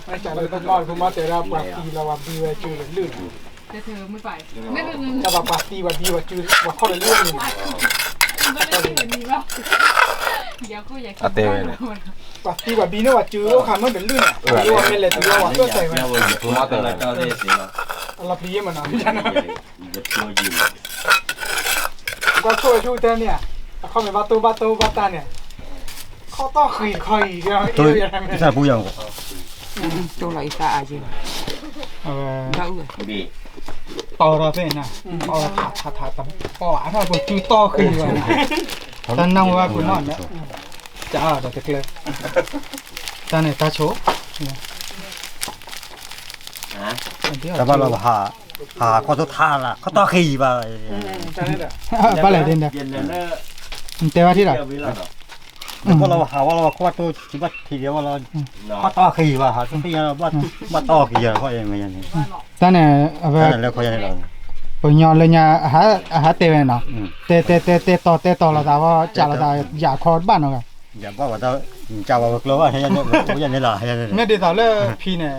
ไม่จ่ายเลยต้องรอดคุณมาแต่เราปากตีเราว่าบีว่าจูเลยลื่น ๆจะเธอไม่ไปไม่เป็น จะบอกปากตีว่าบีว่าจูว่าข้อเลยลื่นเลย ไม่ได้เป็นนี้ป่ะเดี๋ยวกูอยาก À tê này ปากตีว่าบีเนี่ยว่าจูว่าคำมันเป็นลื่นอ่ะรู้ว่าเป็นเลยตัวว่าตัวใส่ไว้ แม่วันนี้ผมมาเป็นอะไรก็ได้สิเนาะ เราพีมันนะ จะตัวยืน ก็ช่วยช่วยเต้นเนี่ยเขาเป็นบาตูบาตาเนี่ยเขาต้องคุยเดียว tôi cái sao bây giờ ตัวเราอีตาอาจิ เออ เท่าเลย บี ต่อเราเป็นนะต่อถาตำป่อถ้าผมจูต่อขึ้นเลยตอนนั่งว่าคุณนอนเนี่ยจ้าเดี๋ยวตะเกียบตอนนี้ตาโช ฮะ ta bao là hà hà có tốt thà là có to khi và ใช่เลย บ้านไหนเด่นเนี่ย เย็นแล้วเนอะ แต่ว่าที่ไหน เที่ยววิลาเนาะ bao là hà bao là có tôi chỉ bắt thì bao là เนาะ có to khi và hà cái là bắt to khi giờ có gì mà này ตอนนี้เอาไป cái này là có gì là ปุ่นยอนเลยเนี่ยหาเตะเนาะเตะต่อเราแต่ว่าจ่าเราแต่อยากคอบ้านเนาะ giờ bao giờ tao chào vào lúa hay là có gì là hay là เนี่ยเดี๋ยวต่อเลยพี่เนี่ย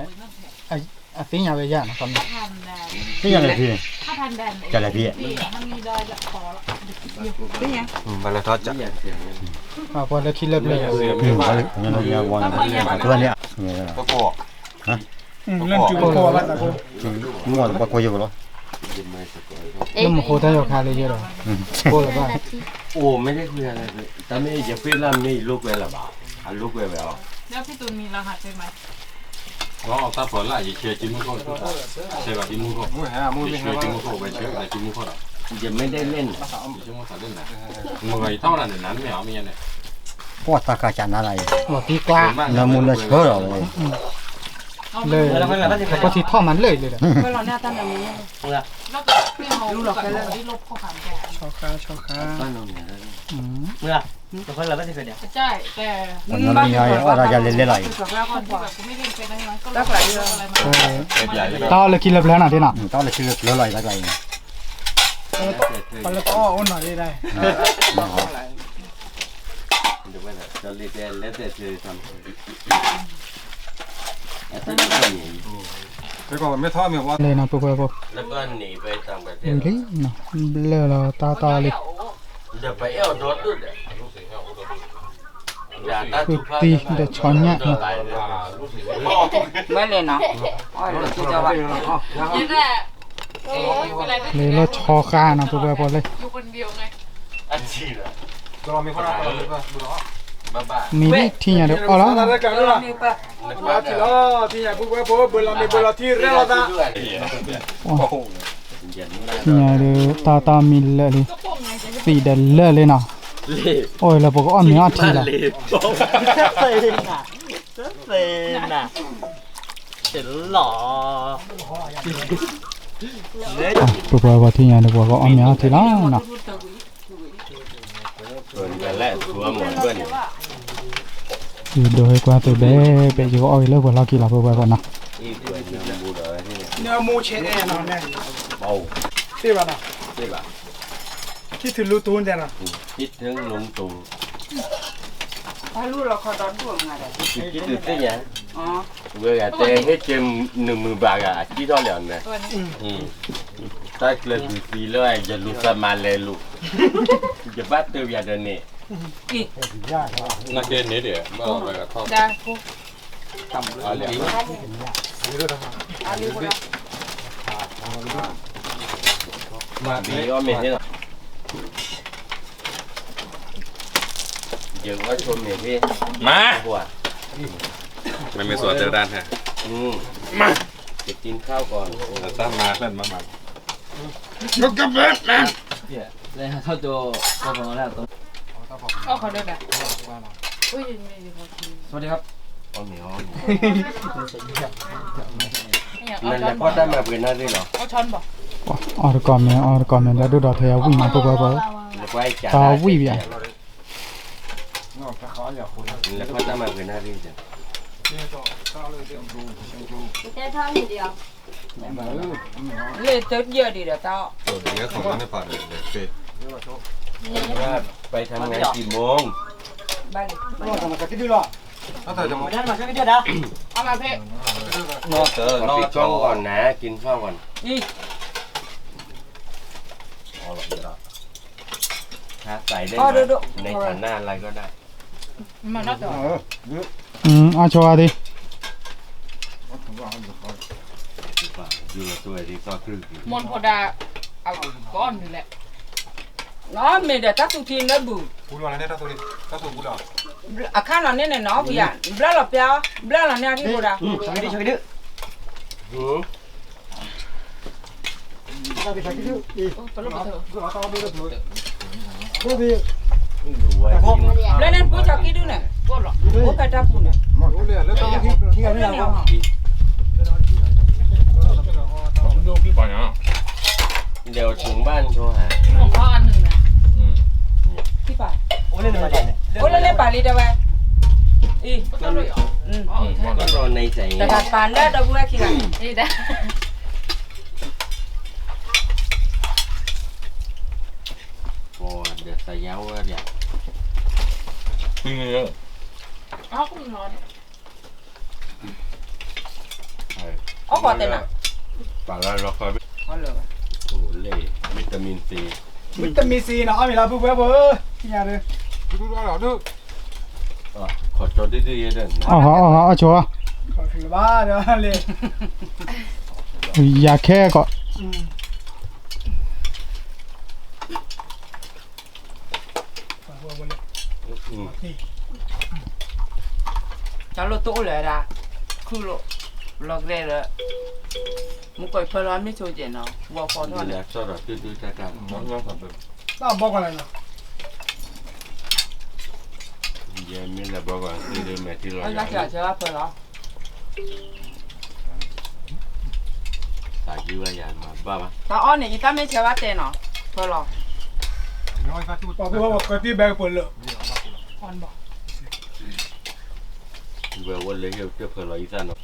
ไอ้ติ้งยาไปย่านะตอนนี้ พันแดน cái gì là gì ถ้าพันแดน จะอะไรพี่ มันมีได้ละพอละ มาเลยทอดจ้ะ อ่าพอแล้วคิดเลิกเลย งั้นเราเนี่ยวันตัวเนี้ย ก็โกะ เรื่องจูโก้ว่าตะโก มั่วตัวก็อยู่หรอ แล้วมันโคตรจะคาเลยเยอะหรอโคตรบ้า โอ้ไม่ได้คุยอะไรเลยแต่ไม่จะเพื่อนเราไม่ลูกเวลาบ้าลูกเวลา แล้วพี่ตูนมีรหัสใช่ไหม ก็ถ้าผลละอย่าเชื่อจิ้มก็ใช่ป่ะจิ้มก็ มุ้ยฮะมุ้ยไม่ เชื่อ ฮะ จิ้มก็ไปเชื่ออะไรจิ้มก็หรอจะไม่ได้เล่นจิ้มก็เล่นนะมึงไอ้เท่านั้นนั้นไม่เอาไม่ยันเลย พวกตากาจันอะไร บอกที่กล้า น้ำมันเชื่อหรอ เลยก็ที่ท่อมันเลยเลย เมื่อเราเนี่ยตั้งแต่นี้ แล้วก็พี่มองกับที่ลบข้อความแก ชอคา บ้านเราเนี่ย เมื่อตัวคนเราไม่ได้เคยเดียว ใช่แต่ มันมีอะไรเราจะเล่นอะไร แล้วคนที่แบบกูไม่เล่นเป็นอะไรก็แล้วหลายเรื่องอะไรมา ต่อเลยคิดเลิกแล้วนะที่น่ะ ต้องเลยชื่อเล่นอะไรสักอะไร ปลาต้ออ้นหน่อยได้ เดี๋ยวไปเลยจะเรียนแล้วแต่จะทำ ไปก่อนไม่ทอดมีว่า เลยนะพวกพวก แล้วก็หนีไปต่างประเทศ เลยนะเลิกแล้วตาเลย เดี๋ยวไปเอารถด้วย คือตีเด็ดช้อนเนี่ย ไม่เลยเนาะอ๋อเราจะว่า ยังแหละอะไร เลยรถชอค่านะพวกพวกเลย อยู่คนเดียวไง อันจีละ เรามีคนอะไรบ้างบุรุษ บ้า มีที่เนี่ยเดี๋ยวเอาละ อะไรกันล่ะมาที่ล้อที่อยากพูดว่าพอเบลล์มีเบลล์ที่เรื่องเราได้ ที่เนี่ยเดี๋ยวตามีเลยสีเดลเลยนะโอ้ยแล้วพวกก็อ้อมมีอาทีละ เซนน่ะเซนน่ะเห็นหรอ พวกว่าที่เนี่ยเดี๋ยวพวกก็อ้อมมีอาทีละนะ เกินกันแล้วตัวหมดเพื่อน คือโดยกว่าตัวเบ๊ะอยู่อ้อยเลิกพวกเรากี่ละพวกก่อนนะ อีกตัวนึงบูดอะไรที่ เนื้อมูเชนแน่นอนแน่ เบา ใช่ป่ะนะ ใช่ป่ะ คิดถึงรูตูนแต่ละ คิดถึงลุงตู่ ถ้ารู้เราขอตอนตัวงานเลย คิดถึงที่ยัง อ๋อ เวลาเตะให้เจม1,000 บาทอ่ะคิดเท่าไหร่เนี่ย ตัวนี้ ถ้าเกิดดูฟีเลยจะรู้สมาเลยลูกจะบ้าเตียวอย่างนี้นักเรียนนี่เดี๋ยวมาไปกับพ่อ ได้กู อะไรมาปีก็ไม่ใช่หรอเดี๋ยวก็ชมเนี่ยพี่มาไม่มีส่วนเจอด้านฮะมาจะกินข้าวก่อนตั้งมาเล่นมาลูกกระเบิดนะ เลยเขาตัวเขาบอกแล้วตัว ก็เขาได้แบบอุ้ยไม่ดีพอที สวัสดีครับ อ๋อเหนียว เนี่ย นั่นแหละพ่อได้มาเป็นหน้าที่หรอ เอาช้อนบอก อ๋อก่อนเนี่ยแล้วดูดอกเทียวิ่งมาพวกพวก แล้วก็ไอ้จ่า ตาวิ่งอ่ะ แล้วพ่อได้มาเป็นหน้าที่จ้ะ จะทำเดียว เลยเติร์ดเยอะดีเดี๋ยวเจ้า ตัวเดียวของมันไม่ผ่านเลยเฟ่ ไปทำงานกี่โมง บ้าน นอกจากมาคิดดูหรอ ถ้าเธอจะมา นั่นมาช่วยกันเยอะนะ เอามาเพ่ นอกเจอน อ อก ปิด จ ช่ อ องก่อนนะกินข้าวก่อน นี่ ถ้าใส่ได้ในฐานะอะไรก็ได้ มันน่าจะ อาชัวร์ดิ อยู่กับตัวที่ก็คือ มนโพดาเอาก้อนนี่แหละ nó mình để tắt tutin đó bù พูดว่าอะไรเนี่ยถ้าตัวนี้ถ้าตัวพูดอ่ะ à khăn là nên này nó bây giờ bla là pia bla là nha đi bù ra ช่วยกันดิช่วยกันดิ ตัวลูกเถอะ lên nên bù cho cái đứa này ก้อนหรอ bố cái ta bù này รู้เลยแล้วตัวนี้ ที่กันนี่เรา เดี๋ยวถึงบ้านโทรหา ของพ่ออันหนึ่งนะ ที่ป่ะ โอ้เล่นมาเนี่ย โอ้เล่นป่าลีได้ไหมอี ก็ต้องเลยเหรออ๋อใช่ ก็รอในใจ แต่ถ้าป่านได้เราบุ้งขี้กัน นี่ได้ โอ้เดี๋ยวใส่ย้าวเดี๋ยว อ๋อคุณนอน อ๋อก่อนเต็มอ่ะ ป่าแล้วเราคอย อ๋อเลย โอ้เล่วิตามินซี วิตามินซีเนาะมีลาปุ๊บปุ๊บที่ยาเลย ดูได้หรอนึก ขอจอดื้อๆเด้อ อ๋อชัวร์ ขอถือบ้าเดี๋ยวเลย ยาแค่ก็ cho lô tổ lại ra khu lộ lọt về rồi muốn coi phơi lắm mấy chỗ gì nó vào phơi นี่ thôi แหละสอดตื้อๆจ้าๆน้องๆครับ ต้องบอกอะไรเนาะ เย็นมีแล้วบอกว่าซื้อแม่ที่รอ anh đã chờ chờ phơi lắm ตากี้ว่ายานมาบ้าปะ tao ăn này tao mấy chờ bắt tiền nó phơi lắm น้อยซะจุด บอกพี่ว่าบอกพี่แบกเปิดเลย ăn bỏ เบอร์วันเลยเจ้าเพื่อรออีสานเนาะ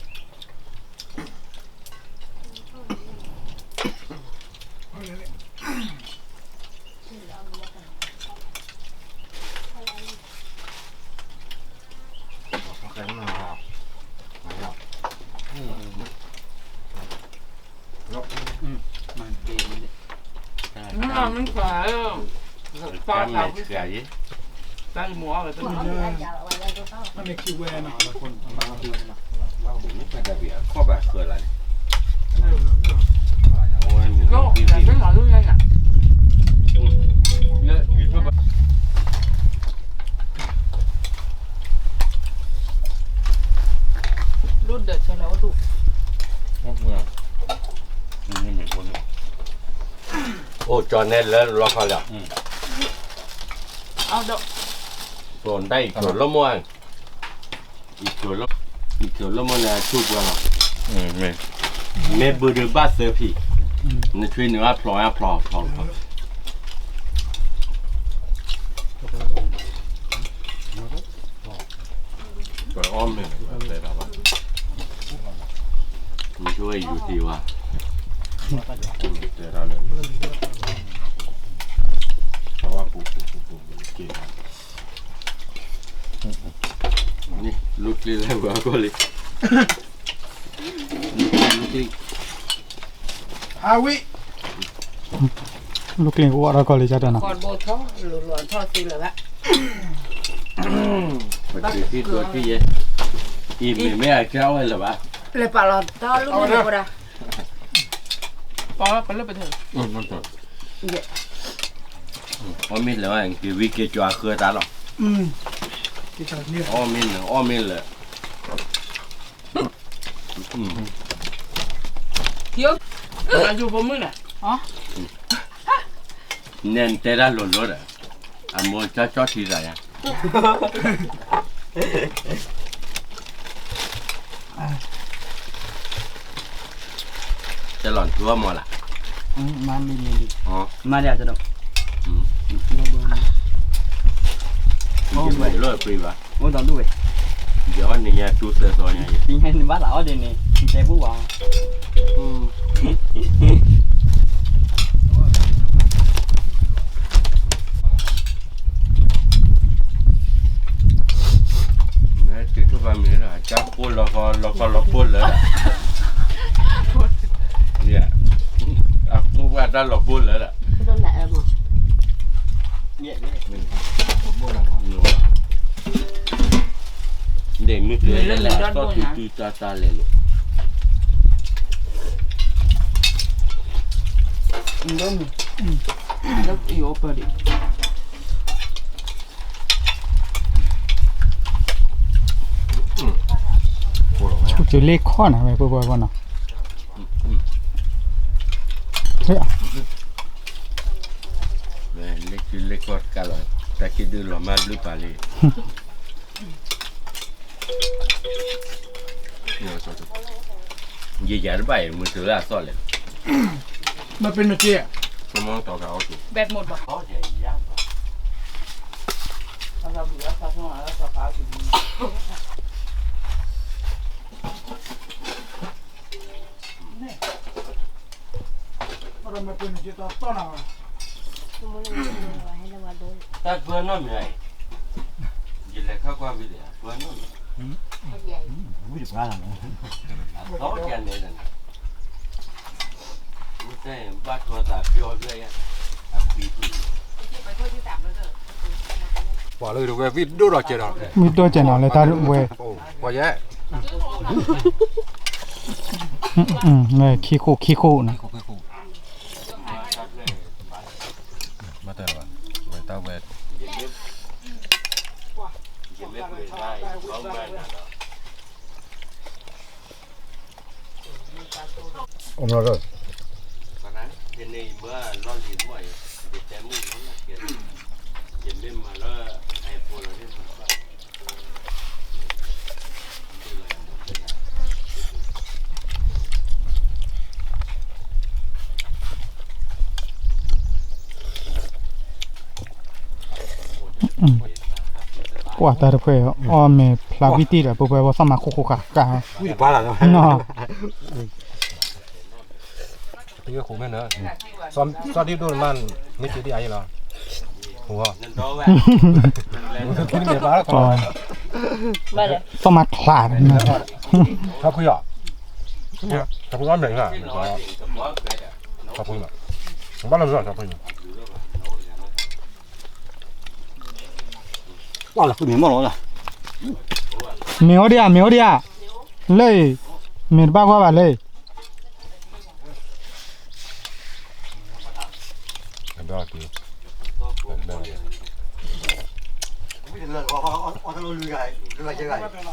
mình phải ป้าแม่เสียยี่ tay múa rồi tôi มันมีคิวเวร์เนาะ ไม่ได้เบียข้อแบบคืออะไรโอ้ยมี có พี่ là cái nào luôn nha เยอะอยู่ทั่วไป luôn để cho nó đủ นี่มีคนโอ้จอแน่แล้วรอเขาแล้ว ao đậu ส่วนได้ส่วนละม้วนอีกส่วนละม้วนเนี่ยชุบกันหรอแม่บูดูบ้าเสือพี่นี่ช่วยเนื้อพลอยพลอไปอ้อมเนี่ยไปแบบว่ามันช่วยอยู่ที่ว่าเจอเราเลยเพราะว่าปูเก่งนี่ลูกเลยแล้วก็เลยลูก ฮาวิ ลูกเลี้ยงกูว่าเราก็เลยจะเดินนะ còn bồ thó luồn thó xí là vậy มันคือที่ตัวที่อีไม่อยากเจ้าเลยหรอวะ เลยป่าเราthó lúc này cô ra bỏ phải lớp bình thường มันตัวอ้อมินเลยว่าคือวิกเกจว่าเคยตาหรอ ที่ชอบเนี่ย อ้อมินเลย thiếu là dù vô mức này hả เน้นแต่ละหล่นรถอ่ะอ่ะมัวจ้าทีไรอ่ะจะหล่อนตัวมัวล่ะ มันมี อ๋อ มาเดี๋ยวจะดอก ยังไม่เลิกปีวะ โอ้ตอนด้วย เดี๋ยวนี่ไงจูเสือซอยไง จริงให้บ้านเราเดี๋ยวนี้เจ๊ผู้วาง เนี่ยติดทุกวันมีนะจับพูดแล้วก็พูดเลยเนี่ยอ่ะพูดว่าได้หลอกพูดเลยล่ะ โดนแหละมั้ง เด็กมือเกลือแล้วก็ตูตาเลยลูก đông rất yếu bờ đi กูจะเล็กข้อนะไปปุ๊บก่อนนะเฮ้ย เล็กกอดกันเลยแต่คิดดูหล่อมากหรือเปล่าเลยยี่ใหญ่ไปมือถือละซ่อนเลย มันเป็นเจี๊ย สมองต่อเขาถูก bẹt một bậc เขาใหญ่ยาว sao ra bữa sao không là sao phá gì มันเป็นเจี๊ยต้นอะไร แต่เพื่อนน้องใหญ่ยี่เล็กเข้าความวิเดียเพื่อนน้อง ไม่ได้ปลาหรอก เขาแก่เนี่ยนั่นไม่ใช่บ้านตัวตาเปียวเลยอ่ะ bỏ lời được về vịt đốt đỏ chết rồi มีตัวเจนเอาเลยตาเวย quả dễ เนี่ยขี้คู่นะ mà tao vào về tao về ôm nó rồi เย็นนี้เมื่อร้อนหินบ่อยเด็กแจ่มมุ่งเขาเกลียดเย็นได้มาแล้วไอโฟนเราได้มาบ้าง กว่าตาเพื่ออ้อมเมพลาวิตีแหละปุ๊บว่าสมัครคุกค่ะกา ui quá là เนาะ cái khổ bên nữa xóm xóm đi đôi man mấy cái đi ấy là đúng không นั่นโตแหว cái này bá ก็ มาเลย สมัครพลาดนะ sao khui à sao khui ăn đấy à น้อยสิ่งกับว่าเกิดอ่ะ sao khui mà không bắt làm rồi sao khui quá là cái miếng mỏ rồi เมียวเดียเลยเมียบ้ากว่าเลย làm đó thì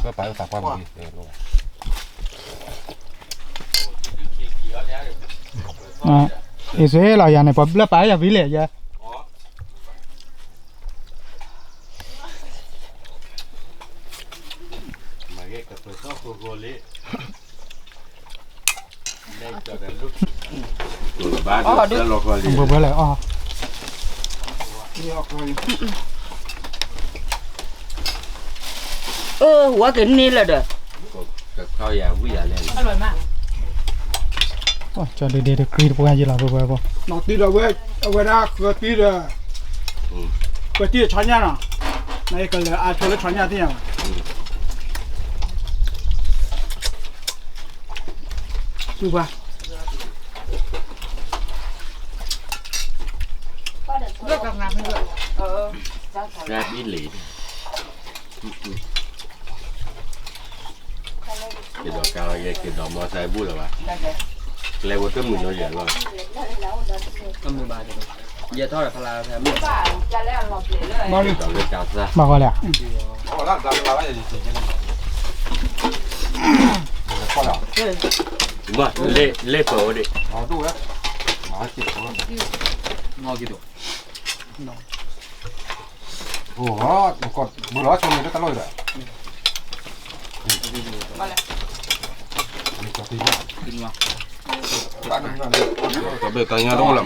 cái phải tạt qua một đi để luôn อ่ะเอเซ่เราอย่างเนี่ยพอแล้วไปอย่าวิเลยจ้ะ มาเรียกกับเพื่อนก็โกเล่ได้จอดลูกตัวบ้านแล้วเราก็เรียน บ่บ่เลยอ๋อ หัวกินนี่แหละเด้อ กับข้าวยาวิ่งอะไร อร่อยมาก อ๋อจอเด็ดๆกรีดพวกนี้ล่ะบ่บ่ nó tí là về ra cửa tí là cửa tí là chọn nhà nào này cái là ai cho nó chọn nhà thế nào được ba เลือกกับน้ำให้ด้วย แรกบินหลีกินดอกกาวยังกินดอกมอไซค์บู๊หรอวะเลยว่าต้องมือน้อยอย่างว่า ก็มือบาดเลยเยอะเท่าไหร่พลาแถมมือ ป้าจะแล้วหลบเลย bao nhiêu ดอกเลยกาวซะ บ่ก็แล้ว oh làm cái gì gì khó là มาเล่เปิดดิ nó đủ đấy mà chỉ có งอกี่ตัว ủa còn bữa đó cho mình nó tao lôi rồi cho tí กินวะ có bề tay nhau đâu làm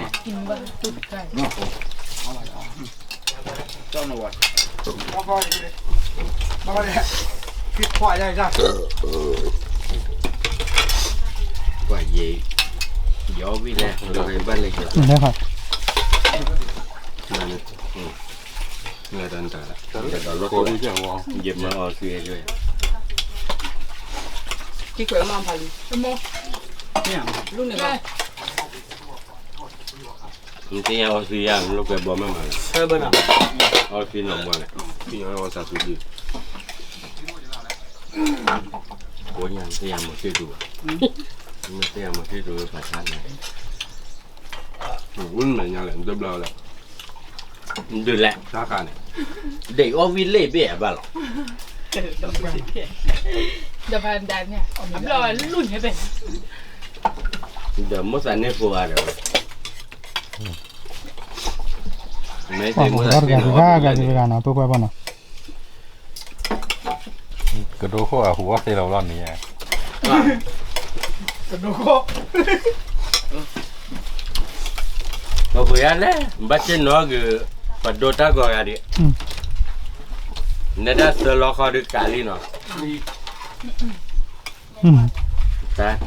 เจ้าหน่วย bao nhiêu thịt khoai đây ra กว่าเย่ยอวิ่งเลยเราไปบ้านเลยเ นี่นะครับ มื่อตอนต่อละจะต่อรถเย็บมาเอาซื้อด้วย ที่เกิดมาพาลี เนี่ย รุ่นเนี่ย มันที่เอาซื้อยางลูกไปบ่มา เออเบอร์น่ะ เอาซื้อหนองบัวเลยพี่เอาซาซูดิโอ้ยยังที่ยังมาซื้อดูไม่ที่ยังมาซื้อดูประชาชนวุ่นเหมือนยังแหละเดือบเราแหละดูแหละ giá cả này เด็กเอาวิลเล่เบี้ยบ้าหรอ เดี๋ยวพานแดนเนี่ยอับลอยรุ่นให้เป็น เดี๋ยวมั่วสันเนี่ยฟัวเดี๋ยวไม่ อ๋อ ใช่ บ่ มั่ว ก็ สัน กะสิกะเนาะปุ๊บบ่เนาะ cái đồ khô à hú thì đầu lon này cái đồ khô ก็เบื่อแล้วบัดเจนน้องก็ปัดโดตาก็อะไรเนี่ยได้สโลคอร์ดกาลีเนาะ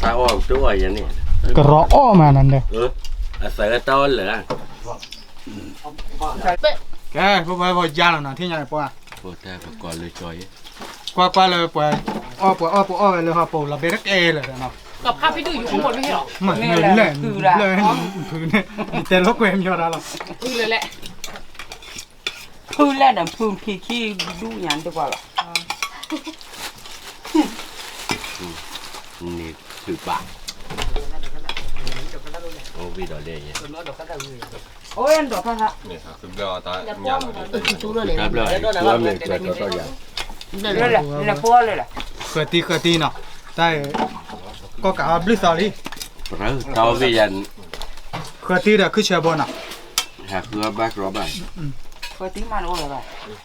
ตาออกตัวอย่างนี้ ก็รออ้อมานั่นเด้ อาศัยตัวเหลือ แกปุ๊บบ่ยาแล้วนะที่ยังปอ โอ้แต่ประกอบเลยจอย กว่าเลยปออ้อเลยฮะปอละเบรกเอเลยเนาะ กับข้าวพี่ดูอยู่ข้างบนไม่ใช่หรอ มันเลยพื้นเนี่ยแต่ลูกเวมยอดอะไร คือเลยแหละ พื้นแล้วน่ะพื้นพี่ขี้ดูหยังดีกว่าล่ะ นี่ถือปากโอ้วิดอเล่ย โอ้ยอันดอกค่ะ นี่ครับคือเบลตาหยาบ ครับเลยตัวเมียเกิดตัวใหญ่ เลยแหละนี่แหละปัวเลยแหละ เคยตีเนาะได้ก็กะบลิซาลี เราเท่าวิยัน เคยตีเด้อคือเชียบอลน่ะ หากเรือบักรอบไป เคยตีมันโอ้เลย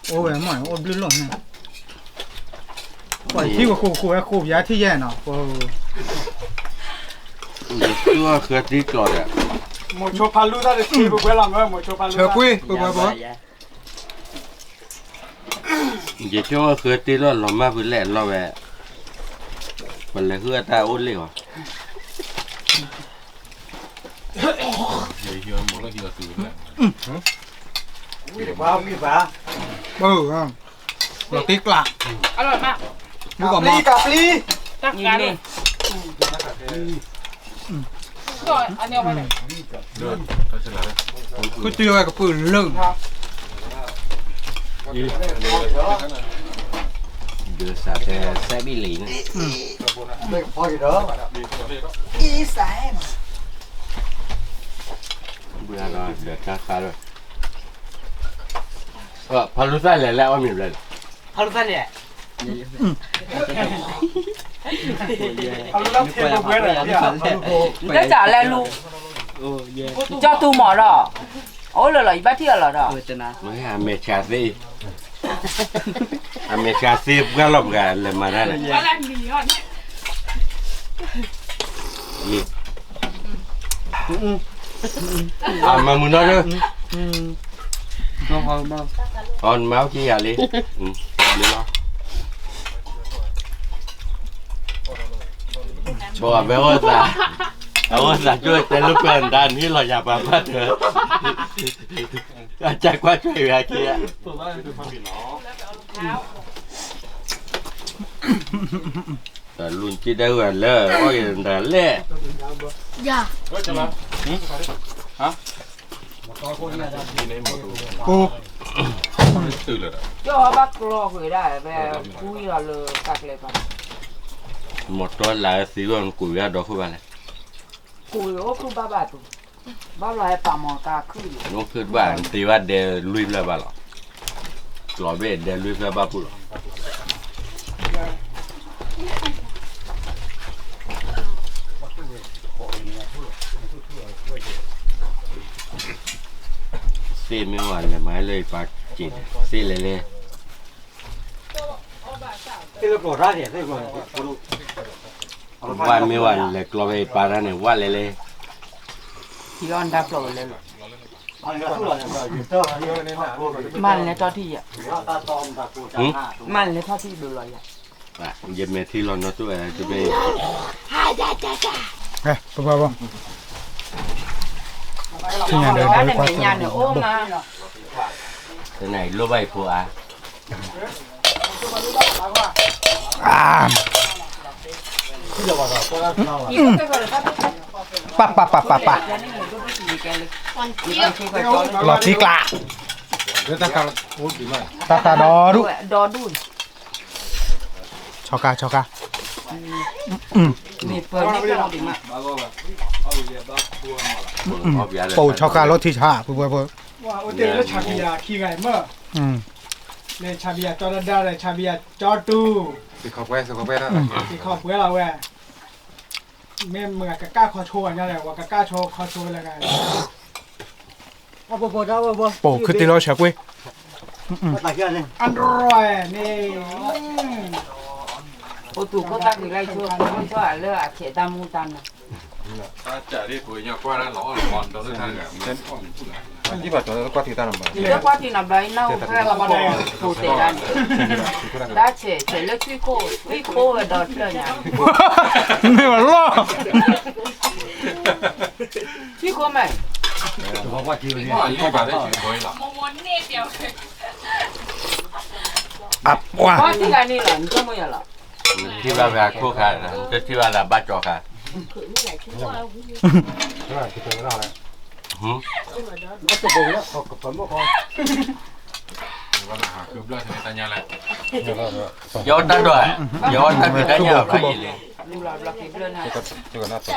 โอ้ยมันโอ้บลิลงเนี่ยปล่อยที่ว่าคูยาที่แย่เนาะโอ้ ตัวเครือที่ก่อนอ่ะ หมดโชพันลูได้ที่บุกเวลาเมื่อหมดโชพันลู เชอปุ้ยปุ๊บปุ๊บ เดี๋ยวช่วงเครือที่เราลงมาพื้นแหลมเราแหวะมันเลยคือตาอุ้นเลยวะเราตีกละ อร่อยมาก ดูก่อนมา กับลี ตัก นี่ กัน นี่ ก็อันนี้เอาไปไหน คือตีไว้กับปืนลึง เดือดสาแต่แซ่บอีหลีนะ พออยู่เด้อ เบื่อแล้วเดือดคาด้วยพารุใส่เลยแล้วว่ามีอะไร ฮารุสันเนี่ย เอาลูกเทบุกเวลาเนี่ย ได้จ่าแล้วลูก โอ้ย เจ้าตูหมอดอกโอ้เลยล่ะอีบ้าที่อะไรดอก จะนะ ไม่อเมริกาสิอเมริกาสิก็ลบกันเลยมาได้เลย อะไรหนีก่อน นี่มามุนน้อยเลย น้องเขาบ้าง ออนเมาส์ขี้อะไรเดี๋ยวรอชัวร์ไม่ว่าจะเอาว่าช่วยแต่ลูกเป็นด้านนี้เราอย่ามาพัดเถอะอาจารย์กว่าช่วยอะไรกี้แต่ลุนจีได้เงินเลยโอ้ยแต่เล่ กู เจ้าบักรอคุยได้แบบคุยเราเลยกักเลยป่ะ หมดตัวหลายสีวันกุยดอกขึ้นมาเลย คุยโอ้คือบ้าตุบ้าลายป่ามอกาคือ น้องขึ้นบ้านตีว่าเดลุยเลยบ้าหรอหล่อเบ็ดเดลุยเลยบ้าปุ๊บซีไม่หวานเลยไม้เลยปากจิตซีเลยเลย ที่เราปลดได้เนี่ยได้หมด วันไม่หวานเลยกลัวไปปาระเนี่ยว่าเลยเลย ที่ร้อนดับเลยเลย อันนี้ก็ส่วนเนี่ยอยู่เท่านี้เนี่ยนะ มันเลยเจ้าที่อ่ะ ตาตอมตาปูตาหน้า มันเลยเท่าที่ดูเลยอ่ะ อ่ะเย็บเมที่ร้อนนะตัวจะไป เฮ้ยปุ๊บปุ๊บที่งานเดิน แล้ว ไป ใน กว่า เมียเนี่ยโอ้มา ที่ไหนรู้ใบผัว ที่เราบอกว่าเรา อีกก็เลยครับ ปะ แล้วนี่หนูก็ไม่ตีแกเลย วันเที่ยว ที่ก็จอด หลอดตีกละ เดี๋ยวตาการพูดดีไหม ตาดอดู ดอดู ชอกา นี่เปิดนี่ก็เราดีมาก ปูชอการถที่ช้าปุ๊บปุ๊บ ว่าโอเตแล้วชาบิยาขี้ไงเมื่อเนี่ยชาบิยาจอดได้เลยชาบิยาจอดู สิขอบแว่นะ ที่ขอบเวลาแวแม่เมื่อกะก้าคอโชว์นั่นแหละว่ากะก้าโชว์คอโชว์อะไรกัน เอาปูเจ้าปู ปูคือตีเราเฉยกุ้ย ตาเกี้ยนี่ อันร่อยนี่ โอ้ตู่ก็ตั้งอยู่ไรชั่วไม่ชั่วเลือดเขียดมูตัน จะได้ปุ๋ยเนี่ยกว่านั้นหรอก่อนเราได้ทางเนี่ย ที่บ้านตัวก็ที่ตาหนุ่ม เลือดกว่าที่นับไรเน่าแค่ละบาทสูเตดันได้เฉยเลือดช่วยโค้ดอดเลยเนี่ย ไม่มาล่อ ช่วยโค้ไหม บอกว่าที่นี่ ที่บ้านได้ปุ๋ยหรอ โมโมนนี่เดียว อับว่ะ เพราะที่การนี่หล่ะก็ไม่หรอก ที่บ้านแบบคู่กันที่บ้านแบบบ้านจอกัน เ Rồi, thì cái nào này? nó sẽ bùng đó học tập phẩm một con ว่าหาคือเลือดในตาญาแหละ ย้อนได้ด้วยย้อนได้ด้วยได้ยาวไรเลย Lu là cái lên này. Chứ còn nó tập.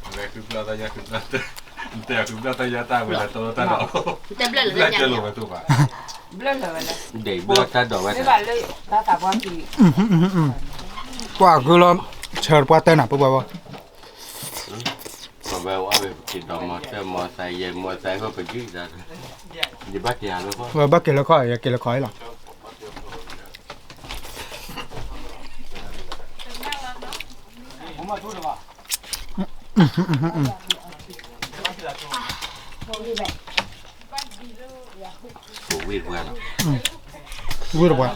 อะไรคือเลือดตาญาคือเลือดแต่คือเลือดตาญาตาเวลาโตตาดอก Tem lên เลือ là ด nhà จะล nhà. งไปตัวป่ะ Lên là vậy. เดี๋ยวเบื่อถ้าดอกไว้ Thế bà lên ta tập quan gì? กว่าคือเราเชิญกว่าเต้นอ่ะปุ๊บว่า mà về qua về chỉ đọc mò xài về mò xài có phải chứ ra đi bắt nhà luôn có ว่าบักเกลือค่อยอย่าเกลือค่อยหรอก phụ việc quen รู้หรือเปล่า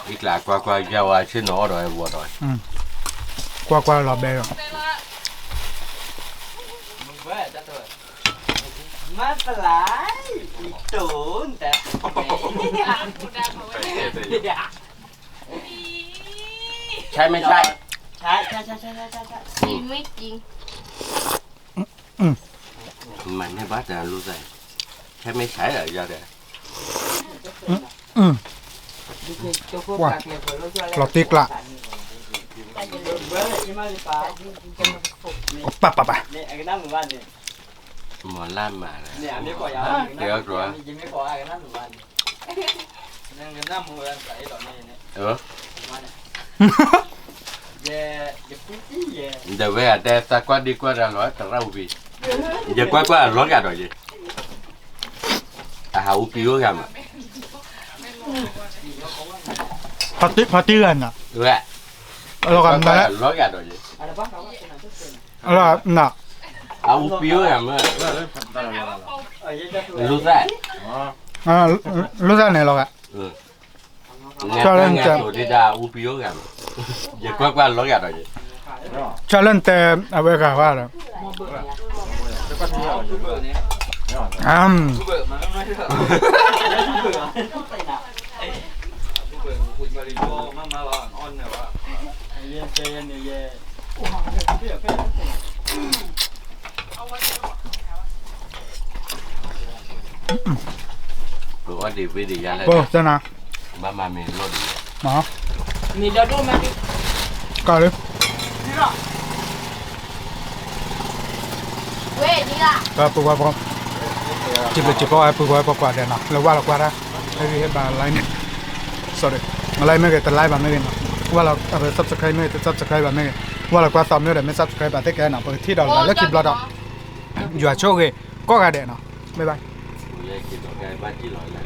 ít là qua giao ai xin nó rồi vừa rồi กว่าเราเบล Mất lại tưởng taใช่ไม่ใช่ Chạy Đi mấy chuyện. มันให้bắt là luôn rồi ใช่ไม่ใช่เหรอgiờ này ว่าเราติ๊กละปั๊บปั๊บปั๊บ Nè cái năm 10 nè mà làm mà Nè mấy quả giáo được rồi Chỉ mấy quả cái năm 10 Nên cái năm 10 chạy đỏ này nè Về cái tí về giờ về à đây ta qua đi qua ra nói ta rau vì giờ qua nói ra rồi gì à hậu kêu ra mà พอตีกันอ่ะ ừ ạ เรากันนั่นแหละ nói ra rồi gì เราน่ะ hậu kêu ra mà Ở dưới đất luôn ra รู้จักไหนเราอ่ะ ừ nghe rồi đi ra hậu kêu ra mà giờ qua nói ra rồi gì ชาเลนแต่เอาไว้กันว่าแล้วBữa mà nó nói được Bữa Bữa Bụi mà đi vô mà là on nè bà Lên trên này về rồi đi về đi ra โอ้ lên เจ้านะ mà mình lo đi หมอ Mình đã đua mà đi. ก่อนเลย Quê đi à. ก็ปุ๊บว่าพอจิบเลยจิบว่าปุ๊บว่าพอกว่าเดี๋ยวนะเราว่าเรากว่าได้ไอ้ที่เห็นบาไลน์เนี่ย sorry อะไรไม่เกิดแต่ไลน์บาไม่เกินว่าเราเอาไป subscribe ไม่แต่ subscribe บาไม่เกินว่าเรากว่าตอมเนี่ยแต่ไม่ subscribe บาแต่แกน่ะเปิดที่ดอกแล้วคลิปเราดอกอยู่อ่ะโชคดีก็กระเด็นเนาะบ๊ายบาย về cái đó cái bắt chỉ nói là